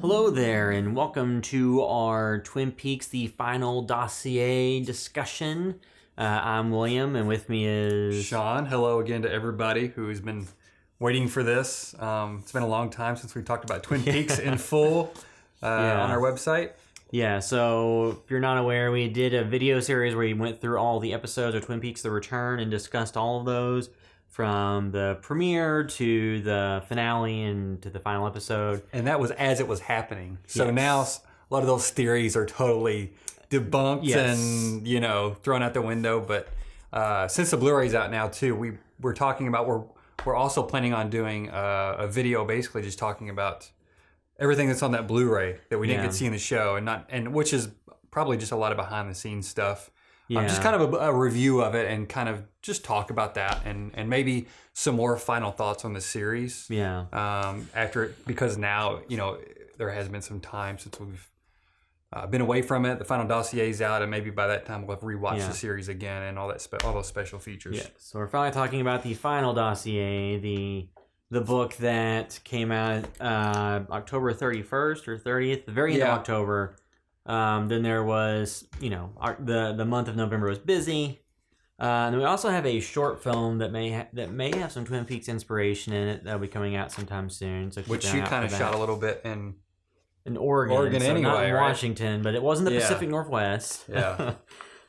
Hello there, and welcome to our Twin Peaks The Final Dossier discussion. I'm William, and with me is... Sean. Hello again to everybody who's been waiting for this. It's been a long time since we talked about Twin Peaks in full on our website. Yeah, so if you're not aware, we did a video series where we went through all the episodes of Twin Peaks The Return and discussed all of those, from the premiere to the finale and to the final episode. And that was as it was happening. So now a lot of those theories are totally debunked and, thrown out the window. But since the Blu-ray's out now too, we're talking about, we're also planning on doing a video basically just talking about everything that's on that Blu-ray that we didn't get to see in the show, and which is probably just a lot of behind the scenes stuff. Just kind of a review of it and kind of just talk about that and maybe some more final thoughts on the series. Because now, there has been some time since we've been away from it. The final dossier's out, and maybe by that time we'll have rewatched the series again and all those special features. Yeah. So we're finally talking about the final dossier, the book that came out October 31st or 30th, the very end of October. Then there was, the month of November was busy. And then we also have a short film that may have some Twin Peaks inspiration in it that'll be coming out sometime soon. So which you kind of shot a little bit in Oregon so anyway, not in right? Washington, but it was in the Pacific Northwest. Yeah.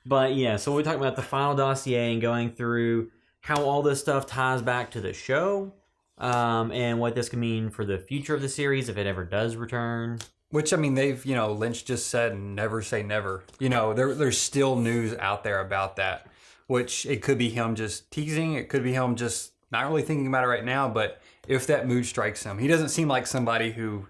But so we're talking about the final dossier and going through how all this stuff ties back to the show, and what this could mean for the future of the series if it ever does return. Which, they've, Lynch just said, never say never. There's still news out there about that, which it could be him just teasing. It could be him just not really thinking about it right now. But if that mood strikes him, he doesn't seem like somebody who,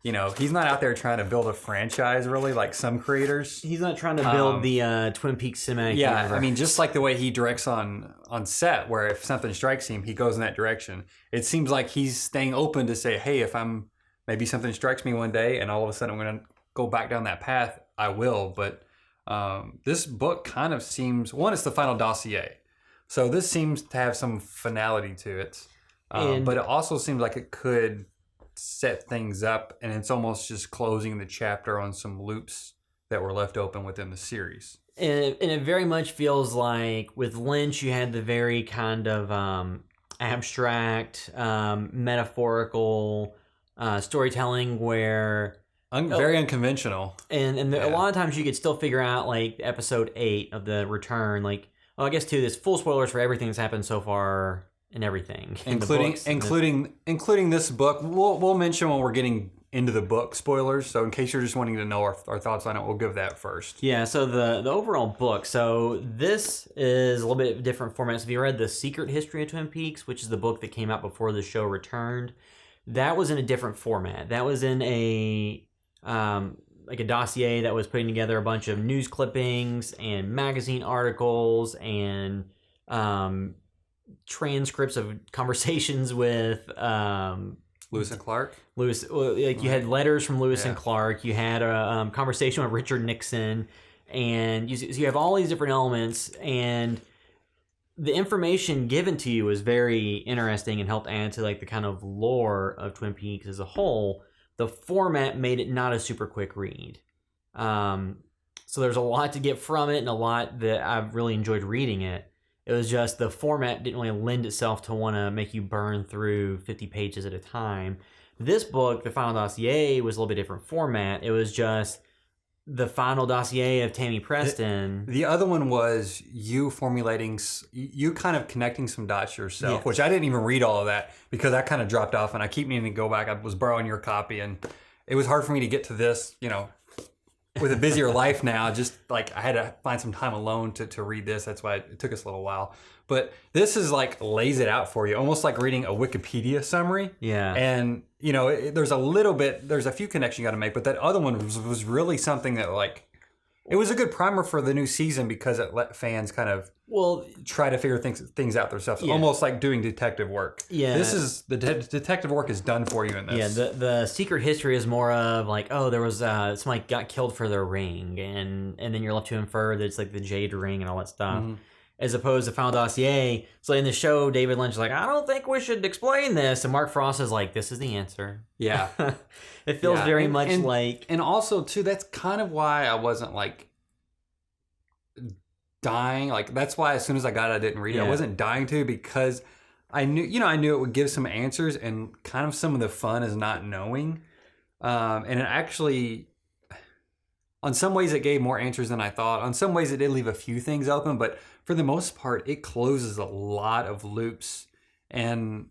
he's not out there trying to build a franchise, really, like some creators. He's not trying to build the Twin Peaks cinematic universe. Just like the way he directs on set, where if something strikes him, he goes in that direction. It seems like he's staying open to say, hey, if maybe something strikes me one day and all of a sudden I'm going to go back down that path, I will. But this book kind of seems... One, it's the final dossier. So this seems to have some finality to it. But it also seems like it could set things up, and it's almost just closing the chapter on some loops that were left open within the series. And it very much feels like with Lynch, you had the very kind of abstract, metaphorical... storytelling where very unconventional, and a lot of times you could still figure out like episode 8 of the return, I guess too, there's full spoilers for everything that's happened so far and everything, including this book. We'll mention when we're getting into the book spoilers, so in case you're just wanting to know our thoughts on it, we'll give that first. So the overall book, so this is a little bit different format. So if you read The Secret History of Twin Peaks, which is the book that came out before the show returned, that was in a different format. That was in a dossier that was putting together a bunch of news clippings and magazine articles and transcripts of conversations with Lewis and Clark. You had letters from Lewis and Clark. You had a conversation with Richard Nixon, and you have all these different elements, and the information given to you was very interesting and helped add to the kind of lore of Twin Peaks as a whole. The format made it not a super quick read. So there's a lot to get from it and a lot that I've really enjoyed reading it. It was just the format didn't really lend itself to want to make you burn through 50 pages at a time. This book, The Final Dossier, was a little bit different format. It was just the final dossier of Tammy Preston. The other one was you kind of connecting some dots yourself, which I didn't even read all of that because I kind of dropped off, and I keep needing to go back. I was borrowing your copy, and it was hard for me to get to this, with a busier life now. Just I had to find some time alone to read this. That's why it took us a little while. But this is lays it out for you, almost like reading a Wikipedia summary. Yeah. And, there's a few connections you got to make, but that other one was really something that it was a good primer for the new season because it let fans kind of try to figure things out themselves. Yeah. Almost like doing detective work. Yeah. This is the detective work is done for you in this. Yeah. The secret history is more of there was somebody got killed for their ring, and then you're left to infer that it's the jade ring and all that stuff. Mm-hmm. as opposed to Final Dossier. So in the show, David Lynch is like, I don't think we should explain this. And Mark Frost is like, this is the answer. Yeah. It feels very much like... And also, too, that's kind of why I wasn't, like, dying. Like, that's why as soon as I got it, I didn't read it. I wasn't dying to, because I knew it would give some answers, and kind of some of the fun is not knowing. And it actually... On some ways, it gave more answers than I thought. On some ways, it did leave a few things open, but for the most part, it closes a lot of loops. And,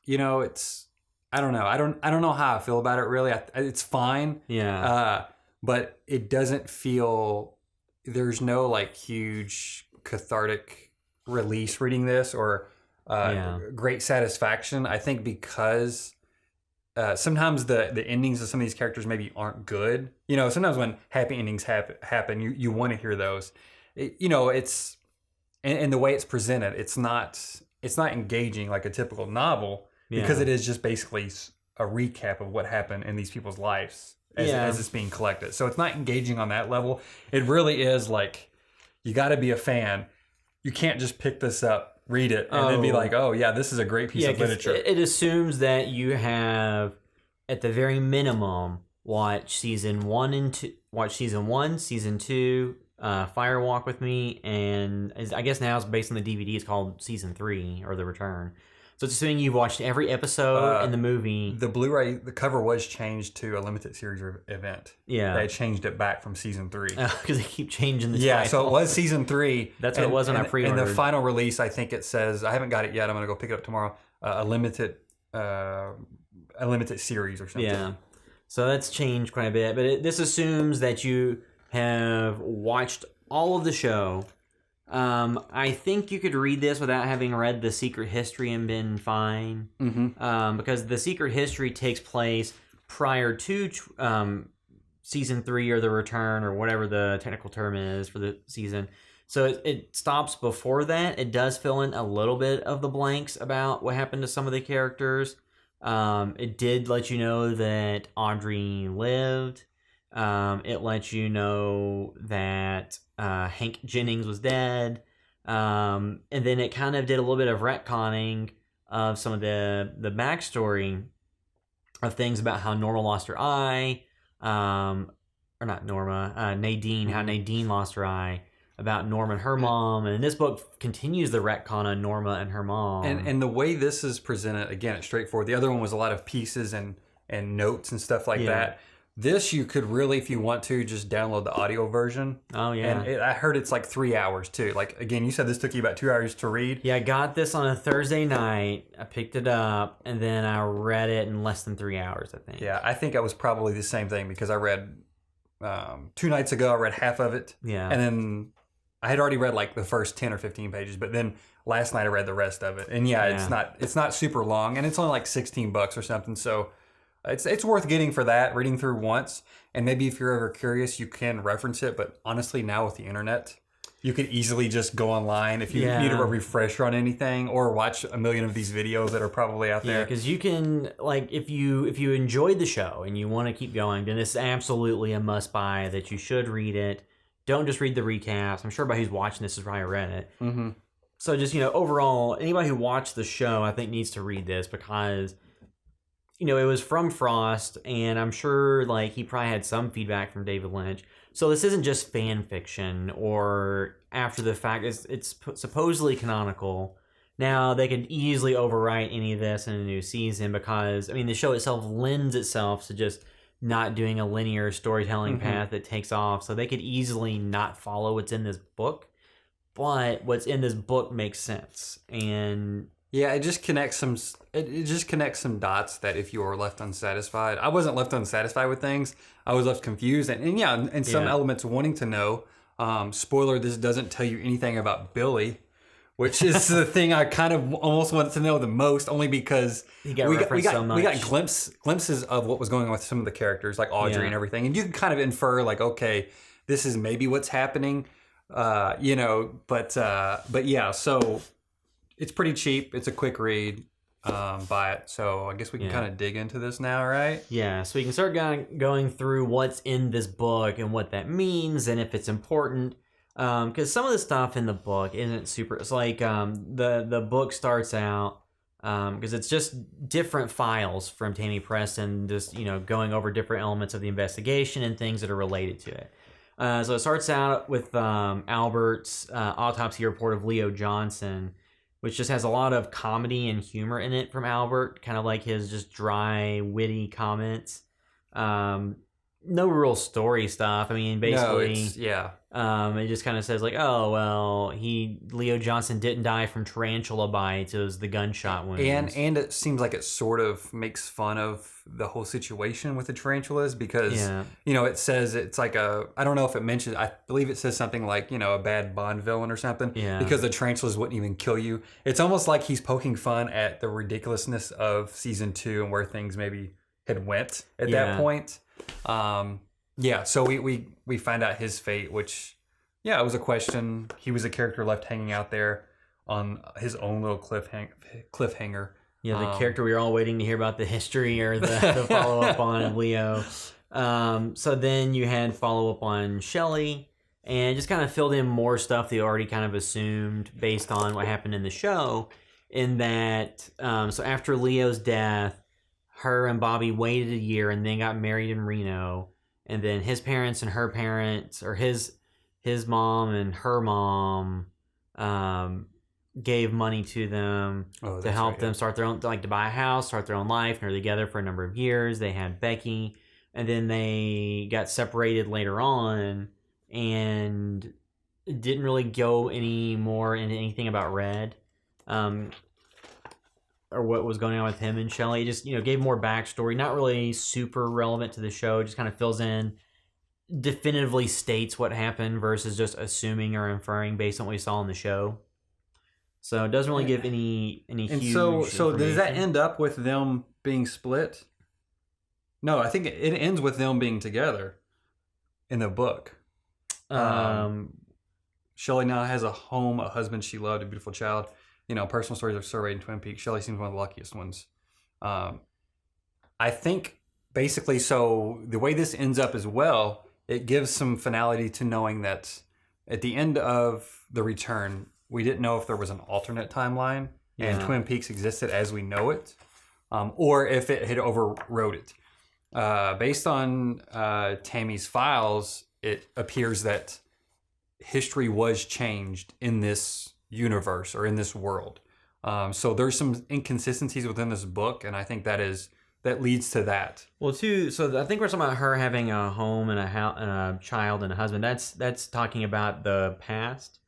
it's... I don't know. I don't know how I feel about it, really. It's fine. Yeah. But it doesn't feel... There's no, like, huge cathartic release reading this, or great satisfaction. I think because... sometimes the endings of some of these characters maybe aren't good. Sometimes when happy endings happen, you want to hear those. It's and the way it's presented, it's not engaging like a typical novel, because it is just basically a recap of what happened in these people's lives as it's being collected. So it's not engaging on that level. It really is like, you got to be a fan. You can't just pick this up, read it, and then be like, oh yeah, this is a great piece of literature. It assumes that you have, at the very minimum, watch season 1, season 2, Fire Walk with Me, and I guess now it's based on the DVD. It's called season 3 or The Return. So it's assuming you've watched every episode in the movie. The Blu-ray, the cover was changed to a limited series event. Yeah, they changed it back from season 3 because they keep changing the title. So it was season 3. That's what it was when I pre-ordered. And the final release, I think it says, I haven't got it yet. I'm gonna go pick it up tomorrow. A limited series or something. Yeah, so that's changed quite a bit. But this assumes that you have watched all of the show. I think you could read this without having read The Secret History and been fine. Mm-hmm. Because The Secret History takes place prior to season 3 or The Return, or whatever the technical term is for the season. So it stops before that. It does fill in a little bit of the blanks about what happened to some of the characters. It did let you know that Audrey lived. It lets you know that Hank Jennings was dead. And then it kind of did a little bit of retconning of some of the backstory of things about how Norma lost her eye. Or not Norma, Nadine, how Nadine lost her eye. About Norma and her mom. And this book continues the retcon on Norma and her mom. And the way this is presented, again, it's straightforward. The other one was a lot of pieces and notes and stuff like that. This, you could really, if you want to, just download the audio version. Oh, yeah. And I heard it's like 3 hours, too. Like, again, you said this took you about 2 hours to read. Yeah, I got this on a Thursday night. I picked it up, and then I read it in less than 3 hours, I think. Yeah, I think I was probably the same thing, because I read, 2 nights ago, I read half of it. Yeah. And then I had already read, like, the first 10 or 15 pages, but then last night I read the rest of it. And it's not super long, and it's only like $16 or something, so... It's worth getting for that, reading through once. And maybe if you're ever curious, you can reference it. But honestly, now with the internet, you could easily just go online if you need a refresher on anything, or watch a million of these videos that are probably out there. Yeah, because you can, like, if you enjoyed the show and you want to keep going, then this is absolutely a must-buy that you should read it. Don't just read the recaps. I'm sure everybody who's watching this has probably read it. Mm-hmm. So just, overall, anybody who watched the show, I think, needs to read this, because... it was from Frost, and I'm sure like he probably had some feedback from David Lynch. So this isn't just fan fiction or after the fact. It's supposedly canonical. Now, they could easily overwrite any of this in a new season, because, the show itself lends itself to just not doing a linear storytelling path that takes off. So they could easily not follow what's in this book, but what's in this book makes sense. And... yeah, it just connects some dots that if you are left unsatisfied. I wasn't left unsatisfied with things. I was left confused and some elements wanting to know. Spoiler, this doesn't tell you anything about Billy, which is the thing I kind of almost wanted to know the most, only because we got glimpses of what was going on with some of the characters, like Audrey and everything. And you can kind of infer, like, okay, this is maybe what's happening, but yeah, so... it's pretty cheap. It's a quick read. Buy it. So I guess we can kind of dig into this now, right? Yeah, so we can start going through what's in this book and what that means, and if it's important. Because some of the stuff in the book isn't super. It's like the book starts out because it's just different files from Tammy Preston, just going over different elements of the investigation and things that are related to it. So it starts out with Albert's autopsy report of Leo Johnson, which just has a lot of comedy and humor in it from Albert, kind of like his just dry, witty comments. No real story stuff. I mean, basically, it just kind of says like, oh well, Leo Johnson didn't die from tarantula bites; it was the gunshot wounds. And it seems like it sort of makes fun of the whole situation with the tarantulas because it says it's like I don't know if it mentions. I believe it says something like a bad Bond villain or something. Yeah. Because the tarantulas wouldn't even kill you. It's almost like he's poking fun at the ridiculousness of season 2 and where things maybe had went at that point. So we find out his fate, which it was a question. He was a character left hanging out there on his own little cliffhanger. Yeah, the character we were all waiting to hear about the history or the follow up on Leo. So then you had follow up on Shelley and just kind of filled in more stuff that you already kind of assumed based on what happened in the show. In that, so after Leo's death, her and Bobby waited a year and then got married in Reno. And then his parents and her parents, or his mom and her mom, gave money to them to help them start their own, like to buy a house, start their own life. And they're together for a number of years. They had Becky, and then they got separated later on, and it didn't really go any more into anything about Red. Or what was going on with him and Shelley. It just, gave more backstory. Not really super relevant to the show. Just kind of fills in, definitively states what happened versus just assuming or inferring based on what we saw in the show. So it doesn't really give any huge so does that end up with them being split? No, I think it ends with them being together in the book. Shelley now has a home, a husband she loved, a beautiful child. Personal stories are surveyed in Twin Peaks. Shelley seems one of the luckiest ones. I think basically, so the way this ends up as well, it gives some finality to knowing that at the end of The Return, we didn't know if there was an alternate timeline and Twin Peaks existed as we know it, or if it had overrode it. Based on Tammy's files, it appears that history was changed in this universe or in this world. So there's some inconsistencies within this book, and I think that leads to that. Well, too. So I think we're talking about her having a home and a child and a husband. That's talking about the past,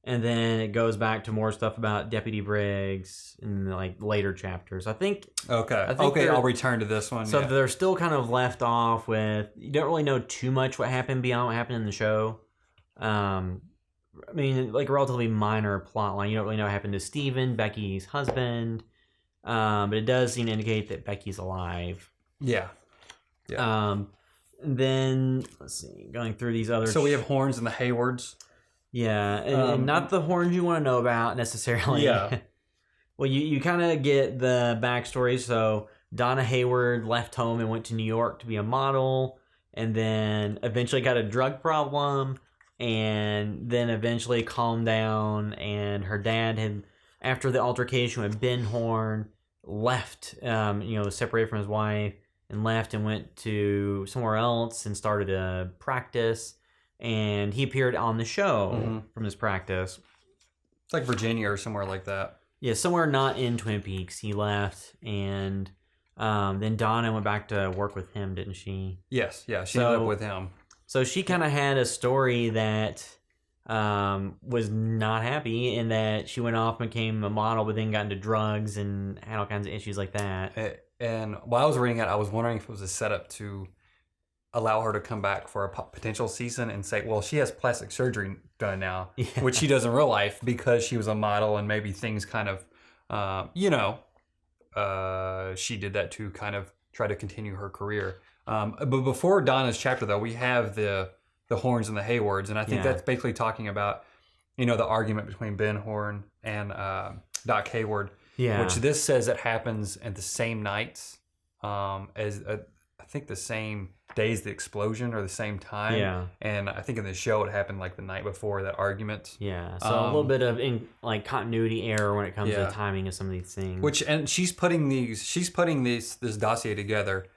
and then it goes back to more stuff about Deputy Briggs in like later chapters. I think. Okay. I'll return to this one. So they're still kind of left off with. You don't really know too much what happened beyond what happened in the show. I mean, like a relatively minor plot line. You don't really know what happened to Stephen, Becky's husband, but it does seem to indicate that Becky's alive. Yeah. Then let's see, going through these other. So we have Horns and the Haywards. Yeah, and not the Horns you want to know about necessarily. Yeah. Well, you kind of get the backstory. So Donna Hayward left home and went to New York to be a model, and then eventually got a drug problem. And then eventually calmed down, and her dad had, after the altercation with Ben Horn, left, separated from his wife, and left and went to somewhere else and started a practice, and he appeared on the show from his practice. It's like Virginia or somewhere like that. Yeah, somewhere not in Twin Peaks. He left, and then Donna went back to work with him, didn't she? Yes, she ended up with him. So she kind of had a story that was not happy in that she went off and became a model, but then got into drugs and had all kinds of issues like that. And while I was reading it, I was wondering if it was a setup to allow her to come back for a potential season and say, well, she has plastic surgery done now, which she does in real life because she was a model and maybe things kind of, she did that to kind of try to continue her career. But before Donna's chapter, though, we have the Horns and the Haywards, and I think that's basically talking about, the argument between Ben Horn and Doc Hayward, which this says it happens at the same night as I think the same day as the explosion or the same time. Yeah. And I think in the show it happened like the night before that argument. Yeah. So a little bit of continuity error when it comes to the timing of some of these things. And she's putting this dossier together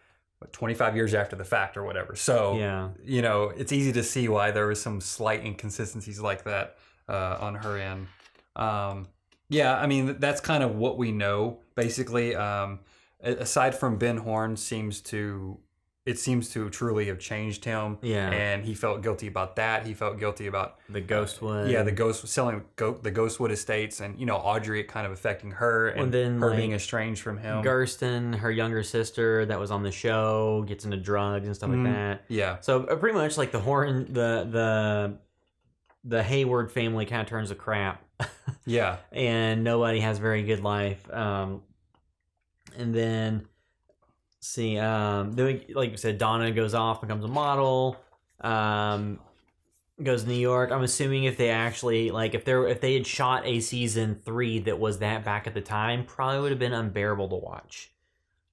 25 years after the fact or whatever. So, it's easy to see why there was some slight inconsistencies like that on her end. I mean, that's kind of what we know, basically. Aside from Ben Horne seems to truly have changed him. Yeah. And he felt guilty about that. He felt guilty about the Ghostwood. Selling the Ghostwood estates, and Audrey, it kind of affecting her, and then her being estranged from him. Gersten, her younger sister that was on the show, gets into drugs and stuff like that. Yeah. So pretty much like the Horne, the Hayward family kind of turns to crap. Yeah. And nobody has a very good life. And then, like you said, Donna goes off, becomes a model, goes to New York. I'm assuming if they actually, if they had shot a season 3 that was that back at the time, probably would have been unbearable to watch.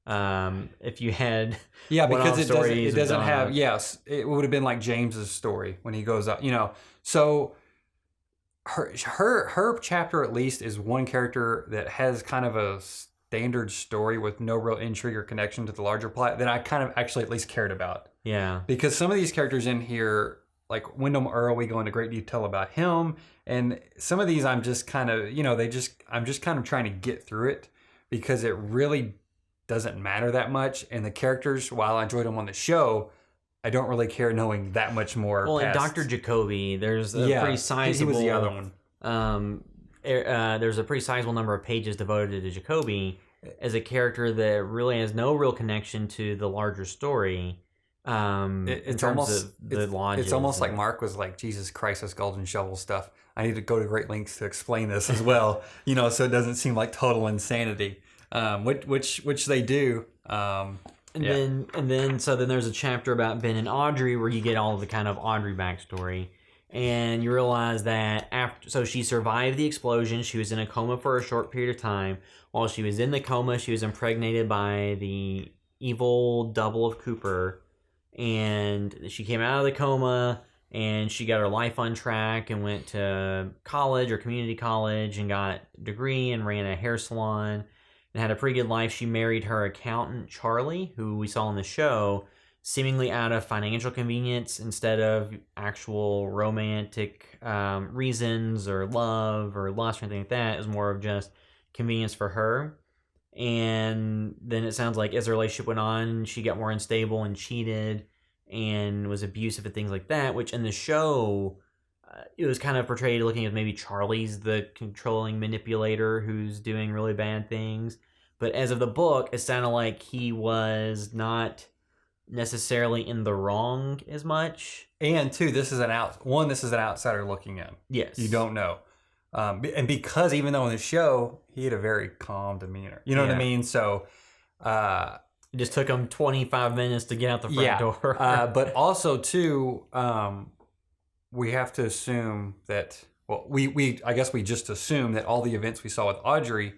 If you had because it doesn't have it would have been like James's story when he goes up, so her chapter at least is one character that has kind of a standard story with no real intrigue or connection to the larger plot that I kind of actually at least cared about. Yeah. Because some of these characters in here, like Windom Earle, we go into great detail about him, and some of these I'm just kind of, I'm just kind of trying to get through it because it really doesn't matter that much, and the characters, while I enjoyed them on the show, I don't really care knowing that much more. Well, and Dr. Jacoby, there's a pretty sizable... He was the other one. There's a pretty sizable number of pages devoted to Jacoby as a character that really has no real connection to the larger story. It's almost like Mark was like, Jesus Christ, this golden shovel stuff. I need to go to great lengths to explain this as well, so it doesn't seem like total insanity, which they do. Then there's a chapter about Ben and Audrey where you get all of the kind of Audrey backstory. And you realize that so she survived the explosion. She was in a coma for a short period of time. While she was in the coma, she was impregnated by the evil double of Cooper. And she came out of the coma and she got her life on track and went to college or community college and got a degree and ran a hair salon and had a pretty good life. She married her accountant, Charlie, who we saw in the show, seemingly out of financial convenience instead of actual romantic reasons or love or lust or anything like that. It was more of just convenience for her. And then it sounds like as the relationship went on, she got more unstable and cheated and was abusive and things like that, which in the show, it was kind of portrayed looking at maybe Charlie's the controlling manipulator who's doing really bad things. But as of the book, it sounded like he was not necessarily in the wrong as much. And two, this is an outsider looking in. Yes. You don't know. And because even though in the show, he had a very calm demeanor. You know what I mean? So it just took him 25 minutes to get out the front door. But also too, we have to assume that, I guess we just assume that all the events we saw with Audrey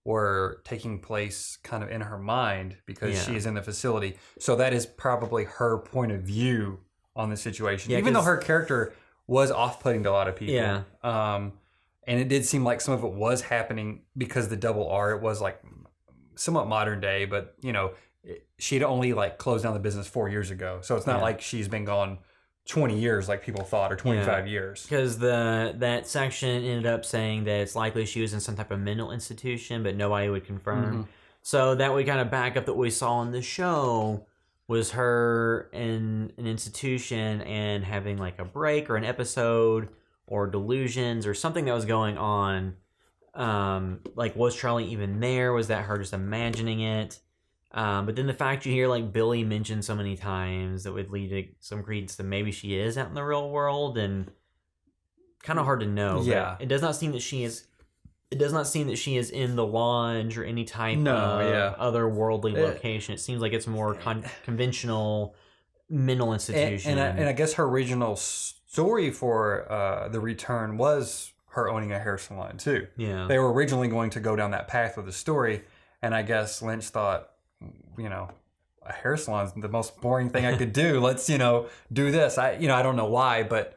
were taking place kind of in her mind because she is in the facility. So that is probably her point of view on the situation, even though her character was off-putting to a lot of people. Yeah. And it did seem like some of it was happening because the double R, it was like somewhat modern day, but she'd only like closed down the business 4 years ago. So it's not like she's been gone 20 years like people thought, or 25 years. Because that section ended up saying that it's likely she was in some type of mental institution, but nobody would confirm. Mm-hmm. So that would kind of back up that what we saw in the show was her in an institution and having like a break or an episode or delusions or something that was going on. Like, was Charlie even there? Was that her just imagining it? But then the fact you hear like Billy mentioned so many times that would lead to some credence that maybe she is out in the real world, and kind of hard to know. Yeah, it does not seem that she is. It does not seem that she is in the lodge or any type of otherworldly location. It seems like it's more conventional mental institution. And I guess her original story for the return was her owning a hair salon too. Yeah, they were originally going to go down that path with the story, and I guess Lynch thought, a hair salon's the most boring thing I could do. Let's, do this. I don't know why, but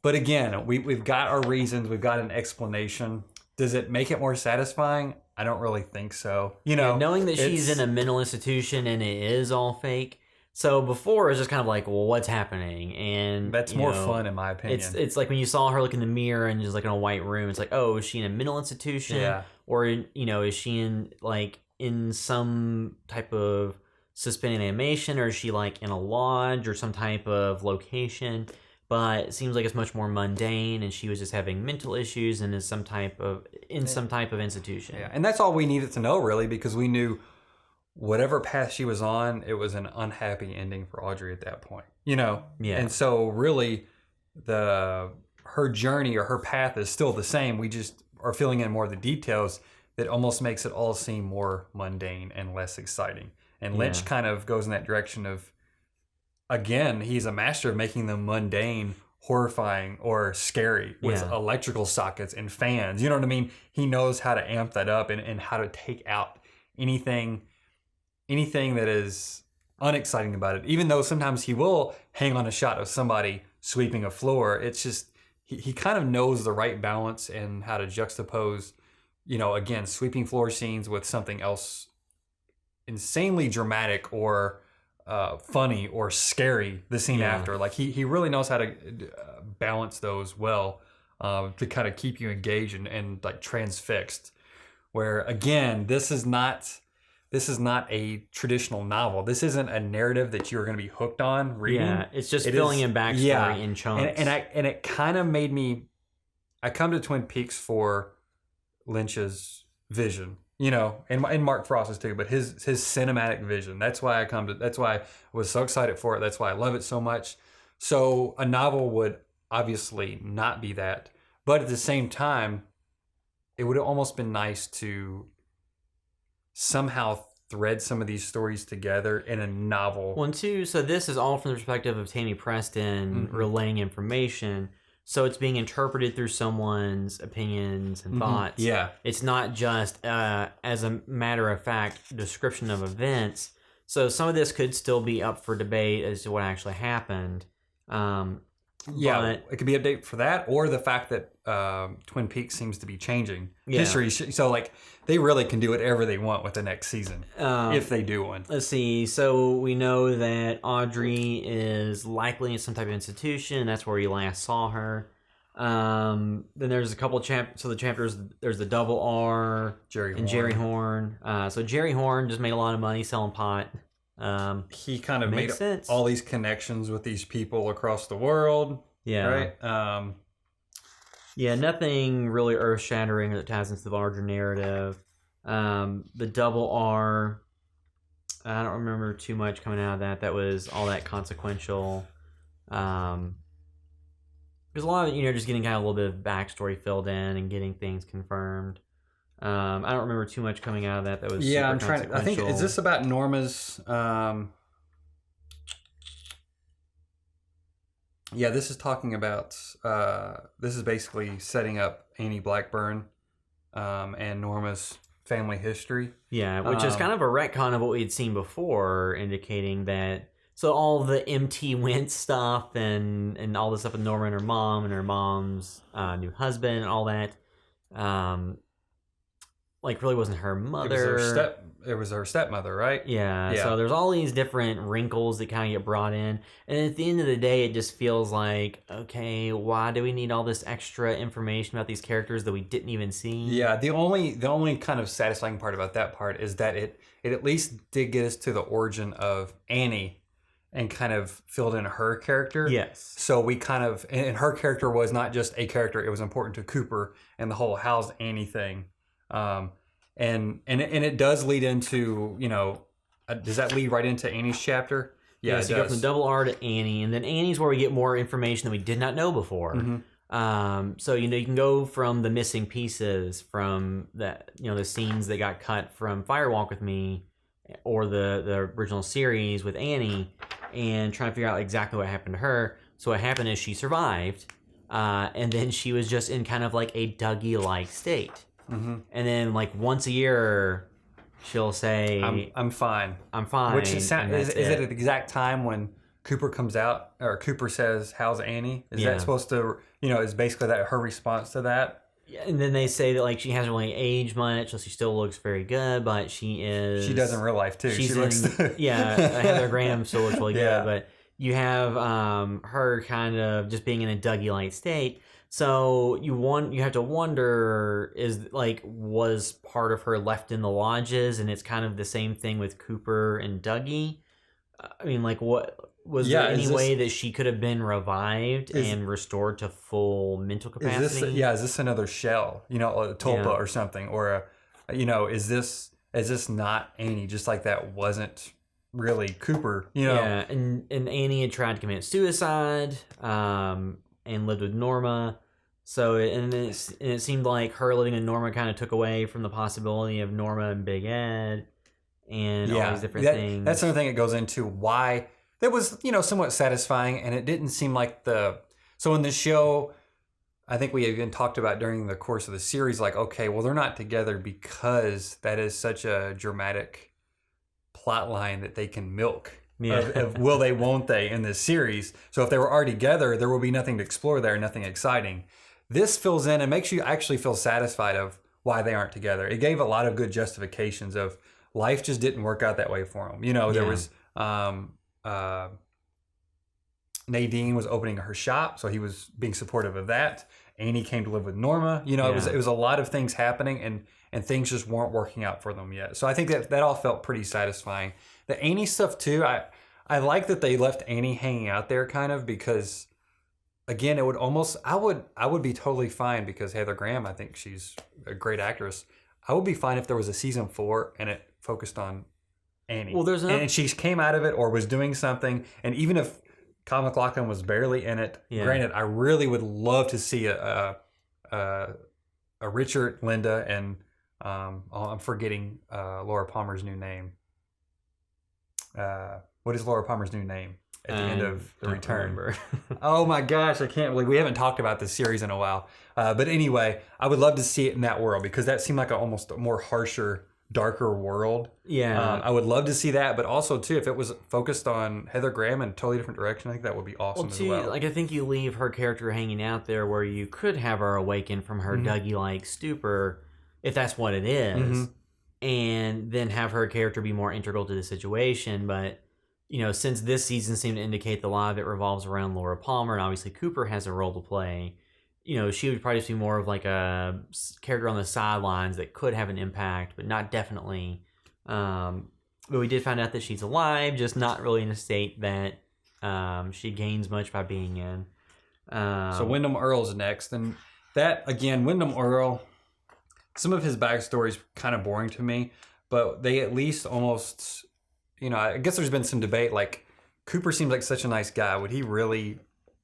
again, we've got our reasons. We've got an explanation. Does it make it more satisfying? I don't really think so. Knowing that she's in a mental institution and it is all fake. So before it's just kind of like, well, what's happening? And that's more fun in my opinion. It's like when you saw her look in the mirror and just like in a white room, it's like, oh, is she in a mental institution? Yeah. Or is she in some type of suspended animation, or is she like in a lodge or some type of location? But it seems like it's much more mundane, and she was just having mental issues and is some type of institution. Yeah, and that's all we needed to know, really, because we knew whatever path she was on, it was an unhappy ending for Audrey at that point. Yeah. And so, really, her journey or her path is still the same. We just are filling in more of the details that almost makes it all seem more mundane and less exciting. And Lynch kind of goes in that direction of, again, he's a master of making the mundane horrifying or scary with electrical sockets and fans. You know what I mean? He knows how to amp that up and how to take out anything that is unexciting about it. Even though sometimes he will hang on a shot of somebody sweeping a floor, it's just he kind of knows the right balance and how to juxtapose, again, sweeping floor scenes with something else insanely dramatic or funny or scary the scene after. Like he really knows how to balance those well to kind of keep you engaged and like transfixed. Where again, this is not a traditional novel. This isn't a narrative that you're going to be hooked on reading. Yeah, it's just filling in backstory in chunks. And it kind of made me. I come to Twin Peaks for Lynch's vision. And Mark Frost's too, but his cinematic vision. That's why I was so excited for it. That's why I love it so much. So a novel would obviously not be that, but at the same time, it would have almost been nice to somehow thread some of these stories together in a novel. One, two. So this is all from the perspective of Tammy Preston relaying information. So it's being interpreted through someone's opinions and thoughts. Yeah. It's not just, as a matter of fact, description of events. So some of this could still be up for debate as to what actually happened. It could be update for that, or the fact that Twin Peaks seems to be changing history. So like they really can do whatever they want with the next season if they do one. Let's see. So we know that Audrey is likely in some type of institution. That's where we last saw her. Then there's a couple So the chapters, there's the Double R and Jerry Horn. So Jerry Horn just made a lot of money selling pot. He kind of made all these connections with these people across the world. Yeah. Right. Nothing really earth-shattering that ties into the larger narrative. The Double R, I don't remember too much coming out of that. That was all that consequential. There's a lot of, just getting kind of a little bit of backstory filled in and getting things confirmed. I don't remember too much coming out of that. That was I'm trying to. I think is this about Norma's? This is talking about. This is basically setting up Annie Blackburn, and Norma's family history. Yeah, which is kind of a retcon of what we had seen before, indicating that. So all the MT Wentz stuff and all the stuff with Norma and her mom's new husband and all that. Really wasn't her mother. It was her stepmother, right? Yeah. So there's all these different wrinkles that kind of get brought in. And at the end of the day, it just feels like, okay, why do we need all this extra information about these characters that we didn't even see? Yeah, the only kind of satisfying part about that part is that it at least did get us to the origin of Annie and kind of filled in her character. Yes. So we kind of, and her character was not just a character, it was important to Cooper and the whole how's Annie thing. And it does lead into, does that lead right into Annie's chapter? Yeah, so you go from Double R to Annie, and then Annie's where we get more information that we did not know before. So, you can go from the missing pieces from that, the scenes that got cut from Firewalk with Me or the original series with Annie and trying to figure out exactly what happened to her. So what happened is she survived, and then she was just in kind of like a Dougie-like state. And then once a year, she'll say, I'm fine. I'm fine. Which is it at the exact time when Cooper comes out, or Cooper says, "How's Annie?" Is that supposed to, is basically that her response to that? Yeah, and then they say that like she hasn't really aged much, so she still looks very good, but she does in real life too. She looks Heather Graham still looks really good, but you have her kind of just being in a Dougie-like state. So you have to wonder, was part of her left in the lodges, and it's kind of the same thing with Cooper and Dougie. I mean, like, what was there any way that she could have been revived and restored to full mental capacity? Is this another shell? A tulpa or something, or is this not Annie? Just like that wasn't really Cooper. Yeah, and Annie had tried to commit suicide, and lived with Norma. So it seemed like her living with Norma kind of took away from the possibility of Norma and Big Ed. And all these different things. That's another thing that goes into why that was, somewhat satisfying, and it didn't seem like so in the show, I think we even talked about during the course of the series, like, okay, well, they're not together because that is such a dramatic plot line that they can milk. Of will they, won't they in this series. So if they were already together, there will be nothing to explore there, nothing exciting. This fills in and makes you actually feel satisfied of why they aren't together. It gave a lot of good justifications of life just didn't work out that way for them. There was Nadine was opening her shop, so he was being supportive of that. Annie came to live with Norma. It was a lot of things happening, and things just weren't working out for them yet. So I think that all felt pretty satisfying. The Annie stuff too, I like that they left Annie hanging out there kind of, because again, it would almost I would be totally fine, because Heather Graham, I think she's a great actress. I would be fine if there was a season 4 and it focused on Annie. Well, and she came out of it or was doing something, and even if Kyle MacLachlan was barely in it, granted, I really would love to see a Richard, Linda, and I'm forgetting Laura Palmer's new name. What is Laura Palmer's new name at the end of The Return? Oh my gosh, I can't believe we haven't talked about this series in a while. But anyway, I would love to see it in that world, because that seemed like almost a more harsher, darker world. Yeah. I would love to see that, but also too, if it was focused on Heather Graham in a totally different direction, I think that would be awesome as well. Like, I think you leave her character hanging out there where you could have her awaken from her Dougie-like stupor, if that's what it is, and then have her character be more integral to the situation. But since this season seemed to indicate a lot of it revolves around Laura Palmer, and obviously Cooper has a role to play, she would probably just be more of like a character on the sidelines that could have an impact, but not definitely. But we did find out that she's alive, just not really in a state that she gains much by being in. So Windom Earle's next. And that, again, Windom Earle, some of his backstory is kind of boring to me, but they at least almost, I guess there's been some debate, like, Cooper seems like such a nice guy. Would he really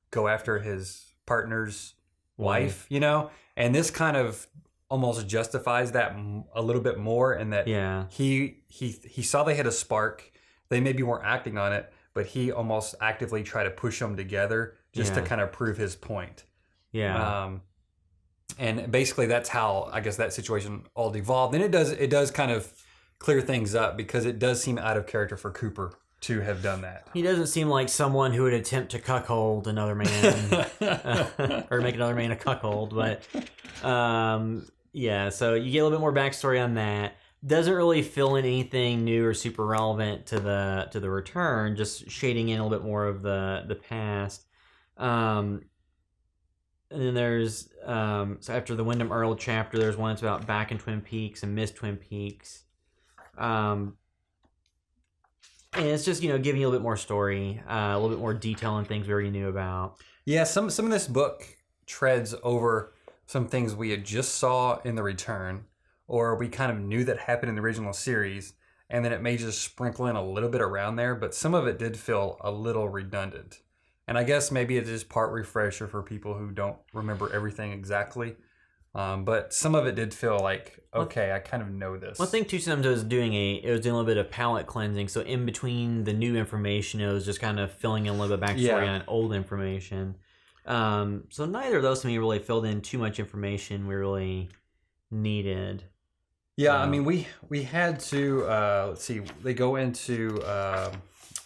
go after his partner's wife, and this kind of almost justifies that a little bit more, in that he saw they had a spark. They maybe weren't acting on it, but he almost actively tried to push them together just to kind of prove his point. And basically that's how I guess that situation all devolved. And it does kind of clear things up, because it does seem out of character for Cooper to have done that. He doesn't seem like someone who would attempt to cuckold another man or make another man a cuckold. But so you get a little bit more backstory on that. Doesn't really fill in anything new or super relevant to the return, just shading in a little bit more of the past. And then there's so after the Windom Earle chapter, there's one that's about back in Twin Peaks and Miss Twin Peaks. And it's just, giving you a little bit more story, a little bit more detail on things we already knew about. Yeah, some of this book treads over some things we had just saw in The Return, or we kind of knew that happened in the original series, and then it may just sprinkle in a little bit around there, but some of it did feel a little redundant. And I guess maybe it is part refresher for people who don't remember everything exactly. But some of it did feel like, okay, I kind of know this. One thing too, sometimes it was doing a little bit of palette cleansing. So in between the new information, it was just kind of filling in a little bit of backstory on old information. So neither of those to me really filled in too much information we really needed. Yeah, I mean, we had to, let's see, they go into,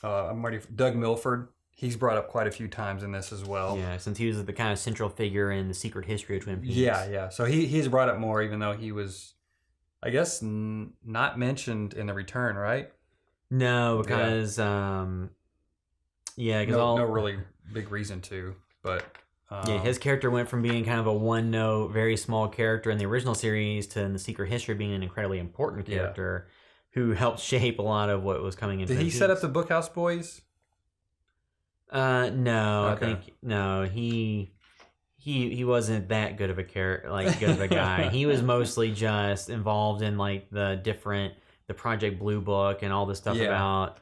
Doug Milford. He's brought up quite a few times in this as well. Yeah, since he was the kind of central figure in the secret history of Twin Peaks. Yeah. So he's brought up more, even though he was, I guess, not mentioned in The Return, right? No, because, because no really big reason to, but... his character went from being kind of a one-note, very small character in the original series to in the secret history being an incredibly important character who helped shape a lot of what was coming in. Did he set up the Bookhouse Boys? No, Okay. I think no. He wasn't that good of a good of a guy. He was mostly just involved in like the Project Blue Book and all the stuff about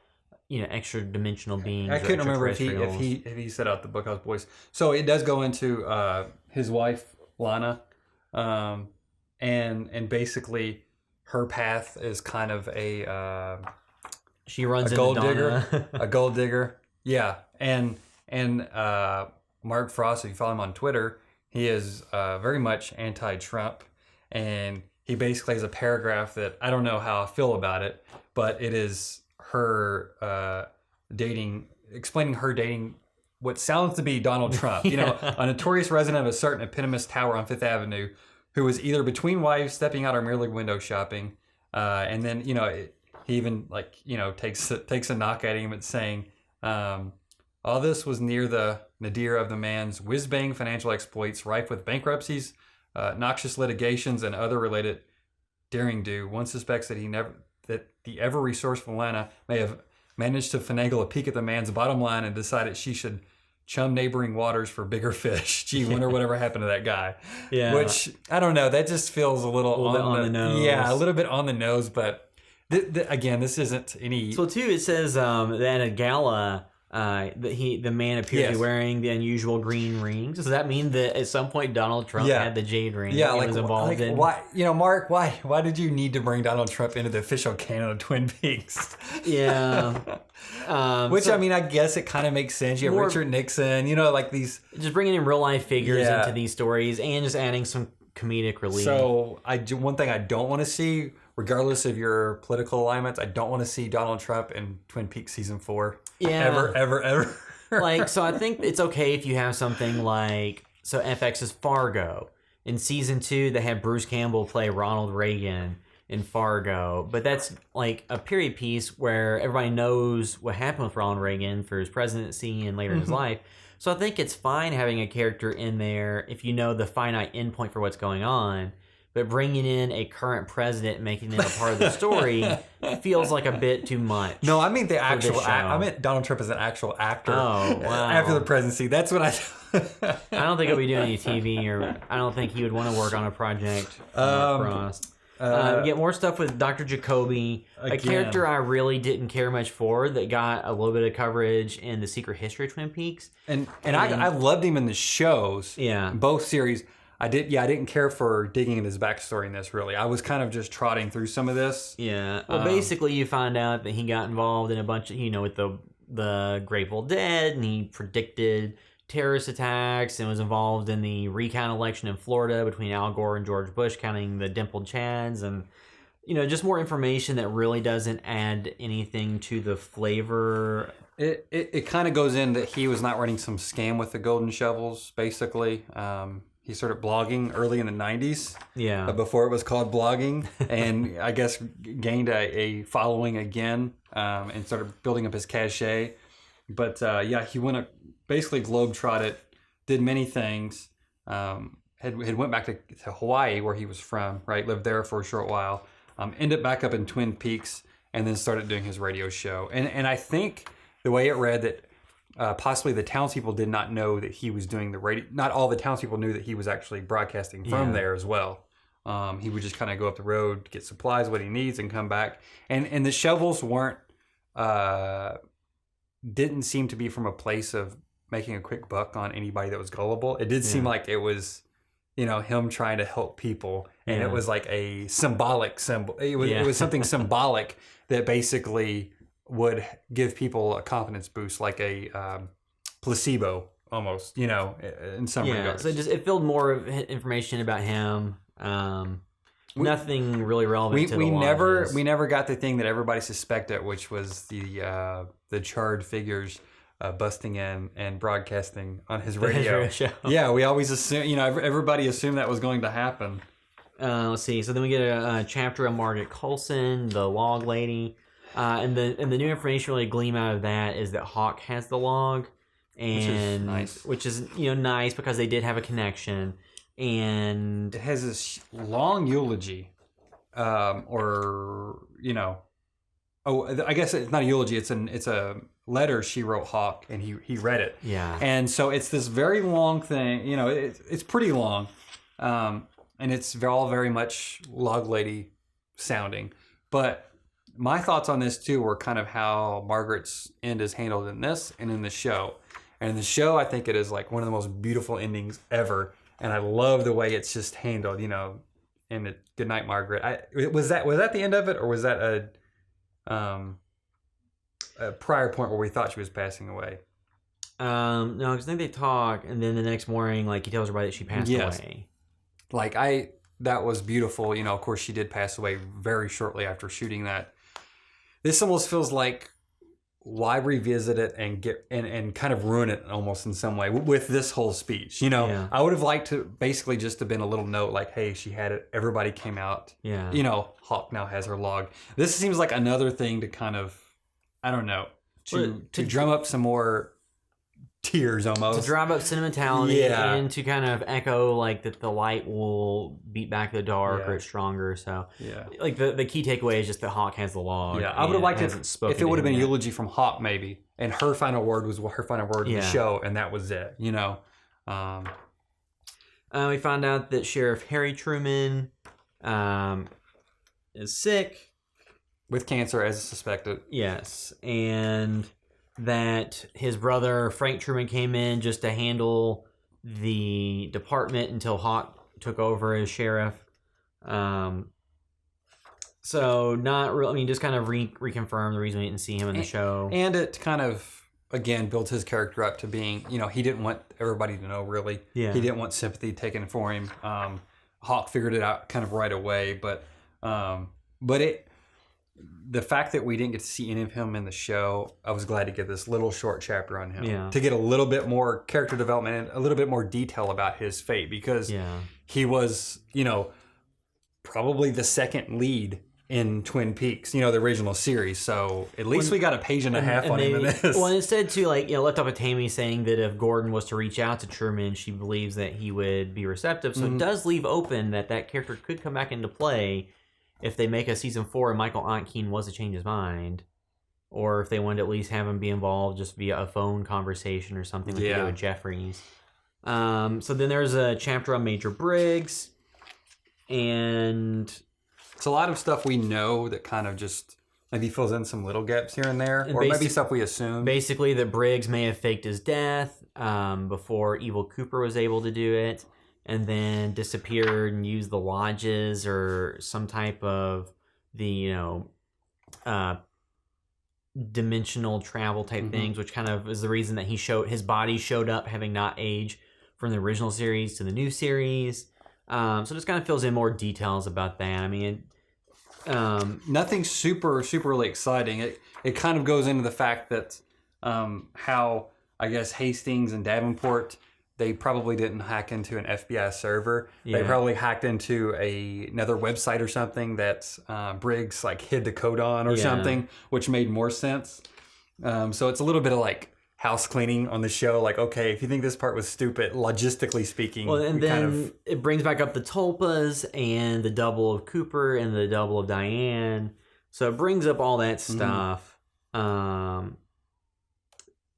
extra dimensional beings. I couldn't remember if he set out the Bookhouse Boys. So it does go into his wife Lana, and basically her path is kind of she runs a into gold Donna. digger, a gold digger. Yeah, and Mark Frost, if you follow him on Twitter, he is very much anti-Trump, and he basically has a paragraph that I don't know how I feel about it, but it is her explaining her dating what sounds to be Donald Trump, a notorious resident of a certain eponymous tower on Fifth Avenue, who was either between wives, stepping out, or merely window shopping, and then he even takes a knock at him and saying. All this was near the nadir of the man's whiz-bang financial exploits, rife with bankruptcies, noxious litigations, and other related daring-do. One suspects that the ever-resourceful Lana may have managed to finagle a peek at the man's bottom line and decided she should chum neighboring waters for bigger fish. Gee, wonder whatever happened to that guy. Yeah. Which, I don't know, that just feels a little bit on the nose. Yeah, a little bit on the nose, but... Again, this isn't any. So too, it says that at a gala, the man appeared to be wearing the unusual green rings. Does that mean that at some point Donald Trump had the jade ring? Yeah, he was involved in. Why, Mark? Why did you need to bring Donald Trump into the official canon of Twin Peaks? Yeah. Which I guess it kind of makes sense. You have Richard Nixon. Like these. Just bringing in real life figures into these stories and just adding some comedic relief. So one thing I don't want to see. Regardless of your political alignments, I don't want to see Donald Trump in Twin Peaks season 4. Yeah. Ever. So I think it's okay if you have something like FX's Fargo. In season 2, they had Bruce Campbell play Ronald Reagan in Fargo, but that's like a period piece where everybody knows what happened with Ronald Reagan for his presidency and later in his life. So I think it's fine having a character in there if you know the finite endpoint for what's going on. But bringing in a current president and making them a part of the story feels like a bit too much. No, I mean the actual. I meant Donald Trump as an actual actor. Oh, wow. After the presidency, that's what I. I don't think he'll be doing any TV, or I don't think he would want to work on a project. Frost. Get more stuff with Dr. Jacoby, a character I really didn't care much for that got a little bit of coverage in the Secret History of Twin Peaks, and I loved him in the shows. Yeah, both series. I didn't care for digging in his backstory in this, really. I was kind of just trotting through some of this. Yeah. Well, basically, you find out that he got involved in a bunch of, with the Grateful Dead, and he predicted terrorist attacks and was involved in the recount election in Florida between Al Gore and George Bush, counting the dimpled Chads, and, just more information that really doesn't add anything to the flavor. It kind of goes in that he was not running some scam with the golden shovels, basically. He started blogging early in the 90s. Yeah. Before it was called blogging. And I guess gained a following again and started building up his cachet. But he basically globetrotted, did many things. Had went back to Hawaii where he was from, right? Lived there for a short while. Ended back up in Twin Peaks and then started doing his radio show. And I think the way it read that possibly the townspeople did not know that he was doing the radio. Not all the townspeople knew that he was actually broadcasting from there as well. He would just kind of go up the road, get supplies, what he needs, and come back. And the shovels didn't seem to be from a place of making a quick buck on anybody that was gullible. It did seem like it was, him trying to help people. And it was like a symbolic symbol. It was something symbolic that basically would give people a confidence boost, like a placebo almost, in some regards. So it filled more of information about him. nothing really relevant to the lodges. We never got the thing that everybody suspected, which was the charred figures busting in and broadcasting on his radio show. Yeah, we always assume, everybody assumed that was going to happen. Let's see. So then we get a chapter on Margaret Coulson, the log lady, and the new information really gleam out of that is that Hawk has the log, and which is nice because they did have a connection, and it has this long eulogy, I guess it's not a eulogy. It's a letter she wrote Hawk, and he read it. Yeah, and so it's this very long thing. It's pretty long. And it's all very much log lady sounding. But my thoughts on this, too, were kind of how Margaret's end is handled in this and in the show. And in the show, I think it is like one of the most beautiful endings ever. And I love the way it's just handled, in the Good Night, Margaret. Was that the end of it? Or was that a prior point where we thought she was passing away? No, because I think they talk. And then the next morning, he tells everybody that she passed away. That was beautiful. Of course, she did pass away very shortly after shooting that. This almost feels like, why revisit it and get and kind of ruin it almost in some way with this whole speech? I would have liked to basically just have been a little note like, hey, she had it. Everybody came out. Yeah. Hawk now has her log. This seems like another thing to kind of, I don't know, to drum up some more tears almost. To drive up sentimentality and to kind of echo that the light will beat back the dark or it's stronger. So the key takeaway is just that Hawk has the log. Yeah, I would have liked if it would have been eulogy from Hawk maybe, and her final word was her final word in the show, and that was it. We found out that Sheriff Harry Truman is sick with cancer as suspected. Yes, and that his brother Frank Truman came in just to handle the department until Hawk took over as sheriff. So not really, just kind of reconfirm the reason we didn't see him in the show. And it kind of, again, built his character up to being, he didn't want everybody to know, really. Yeah. He didn't want sympathy taken for him. Hawk figured it out kind of right away, but the fact that we didn't get to see any of him in the show, I was glad to get this little short chapter on him. Yeah. To get a little bit more character development and a little bit more detail about his fate, because he was, probably the second lead in Twin Peaks, the original series. So at least we got a page and a half on him in this. Well, and instead too, left up with Tammy saying that if Gordon was to reach out to Truman, she believes that he would be receptive. So it does leave open that character could come back into play if they make a season 4 and Michael Ontkeen was to change his mind, or if they wanted to at least have him be involved just via a phone conversation or something like they did with Jeffries. So then there's a chapter on Major Briggs, and it's a lot of stuff we know that kind of just maybe fills in some little gaps here and there, or maybe stuff we assume. Basically, that Briggs may have faked his death before Evil Cooper was able to do it, and then disappeared and used the lodges or some type of dimensional travel type things, which kind of is the reason that his body showed up having not aged from the original series to the new series. So just kind of fills in more details about that. Nothing super really exciting. It kind of goes into the fact that how I guess Hastings and Davenport, they probably didn't hack into an FBI server. Yeah. They probably hacked into another website or something that Briggs hid the code on or something, which made more sense. So it's a little bit of house cleaning on the show. Okay, if you think this part was stupid, logistically speaking. Well, and then it brings back up the Tulpas and the double of Cooper and the double of Diane. So it brings up all that stuff.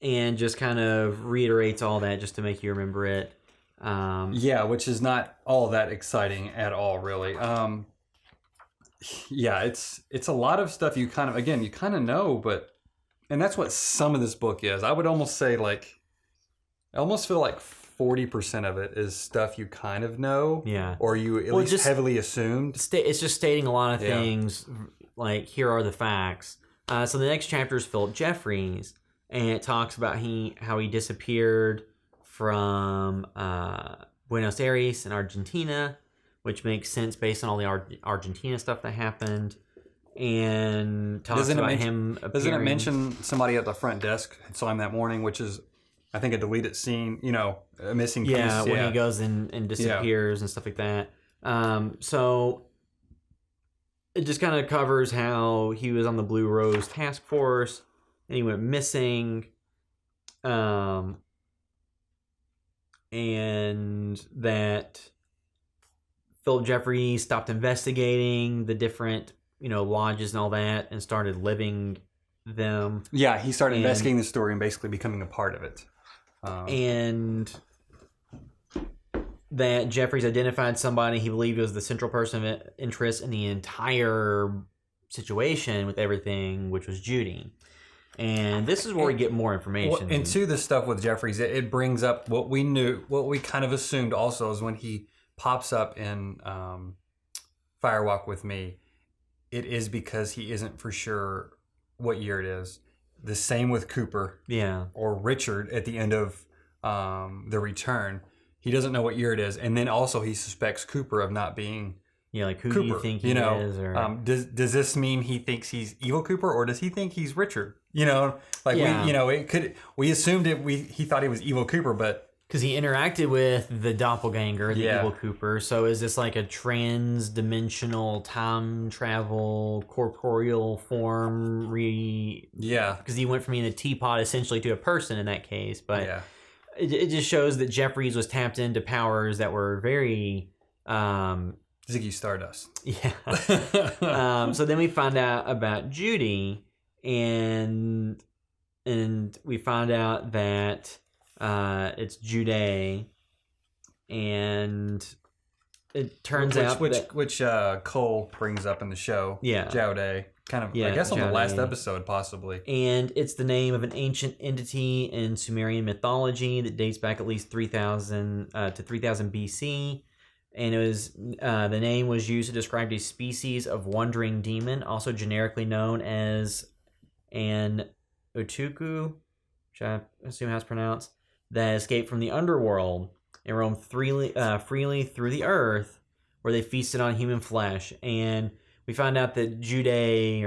And just kind of reiterates all that just to make you remember it. Which is not all that exciting at all, really. It's a lot of stuff you kind of know, and that's what some of this book is. I would almost say I almost feel like 40% of it is stuff you kind of know, or you at least just heavily assumed. It's just stating a lot of things, here are the facts. So the next chapter is Philip Jeffries. And it talks about how he disappeared from Buenos Aires in Argentina. which makes sense based on all the Argentina stuff that happened. And talks about him appearing. Doesn't it mention somebody at the front desk saw him that morning, which is, I think, a deleted scene, a missing piece. Yeah, when he goes and disappears and stuff like that. So it just kind of covers how he was on the Blue Rose task force and he went missing. And that Philip Jeffries stopped investigating the different, lodges and all that and started living them. Yeah, he started investigating the story and basically becoming a part of it. And that Jeffries identified somebody he believed was the central person of interest in the entire situation with everything, which was Judy. And this is where we get more information. And to the stuff with Jeffries, it brings up what we kind of assumed also is when he pops up in Firewalk with Me, it is because he isn't for sure what year it is. The same with Cooper. Yeah. Or Richard at the end of The Return. He doesn't know what year it is. And then also he suspects Cooper of not being who Cooper. Do you think he is? Or... does this mean he thinks he's evil Cooper, or does he think he's Richard? We assumed he thought he was evil Cooper, but because he interacted with the doppelganger, the evil Cooper. So is this like a trans-dimensional time travel corporeal form? Because he went from being a teapot essentially to a person in that case, but it just shows that Jeffries was tapped into powers that were very. Ziggy Stardust. Yeah. So then we find out about Judy, and we find out that it's Judy, and it turns out which Cole brings up in the show. Yeah. Jaude. Kind of, I guess on the last episode, possibly. And it's the name of an ancient entity in Sumerian mythology that dates back at least 3,000 to 3000 BC. And it was the name was used to describe a species of wandering demon, also generically known as an Utuku, which I assume how it's pronounced, that escaped from the underworld and roamed freely through the earth, where they feasted on human flesh. And we found out that Judy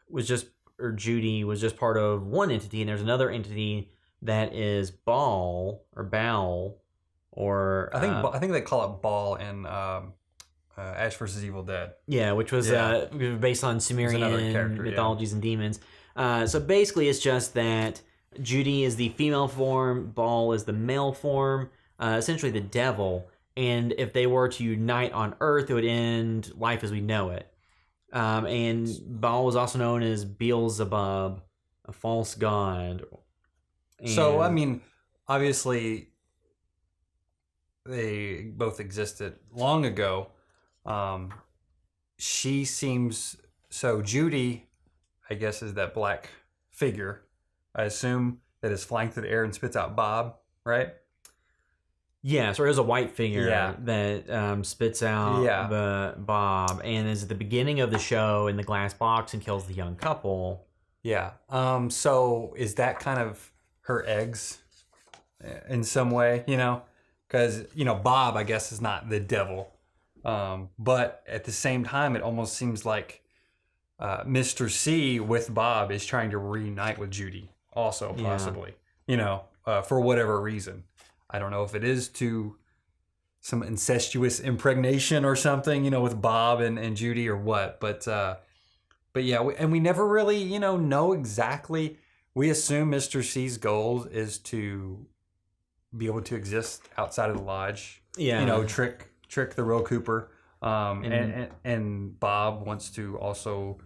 was just part of one entity, and there's another entity that is Baal. Or I think they call it Baal in Ash vs. Evil Dead. Yeah, which was based on Sumerian mythologies and demons. So basically, it's just that Judy is the female form, Baal is the male form, essentially the devil. And if they were to unite on Earth, it would end life as we know it. And Baal was also known as Beelzebub, a false god. So, I mean, obviously, they both existed long ago. She seems... So, Judy, I guess, is that black figure, I assume, that is flying through the air and spits out Bob, right? Yeah, so there's a white figure that spits out the Bob and is at the beginning of the show in the glass box and kills the young couple. Yeah. So is that kind of her eggs in some way, Because, Bob, I guess, is not the devil. But at the same time, it almost seems like Mr. C with Bob is trying to reunite with Judy also, possibly, for whatever reason. I don't know if it is to some incestuous impregnation or something, with Bob and Judy or what. But yeah, we never really, know exactly. We assume Mr. C's goal is to be able to exist outside of the lodge. Yeah. Trick the real Cooper. And Bob wants to also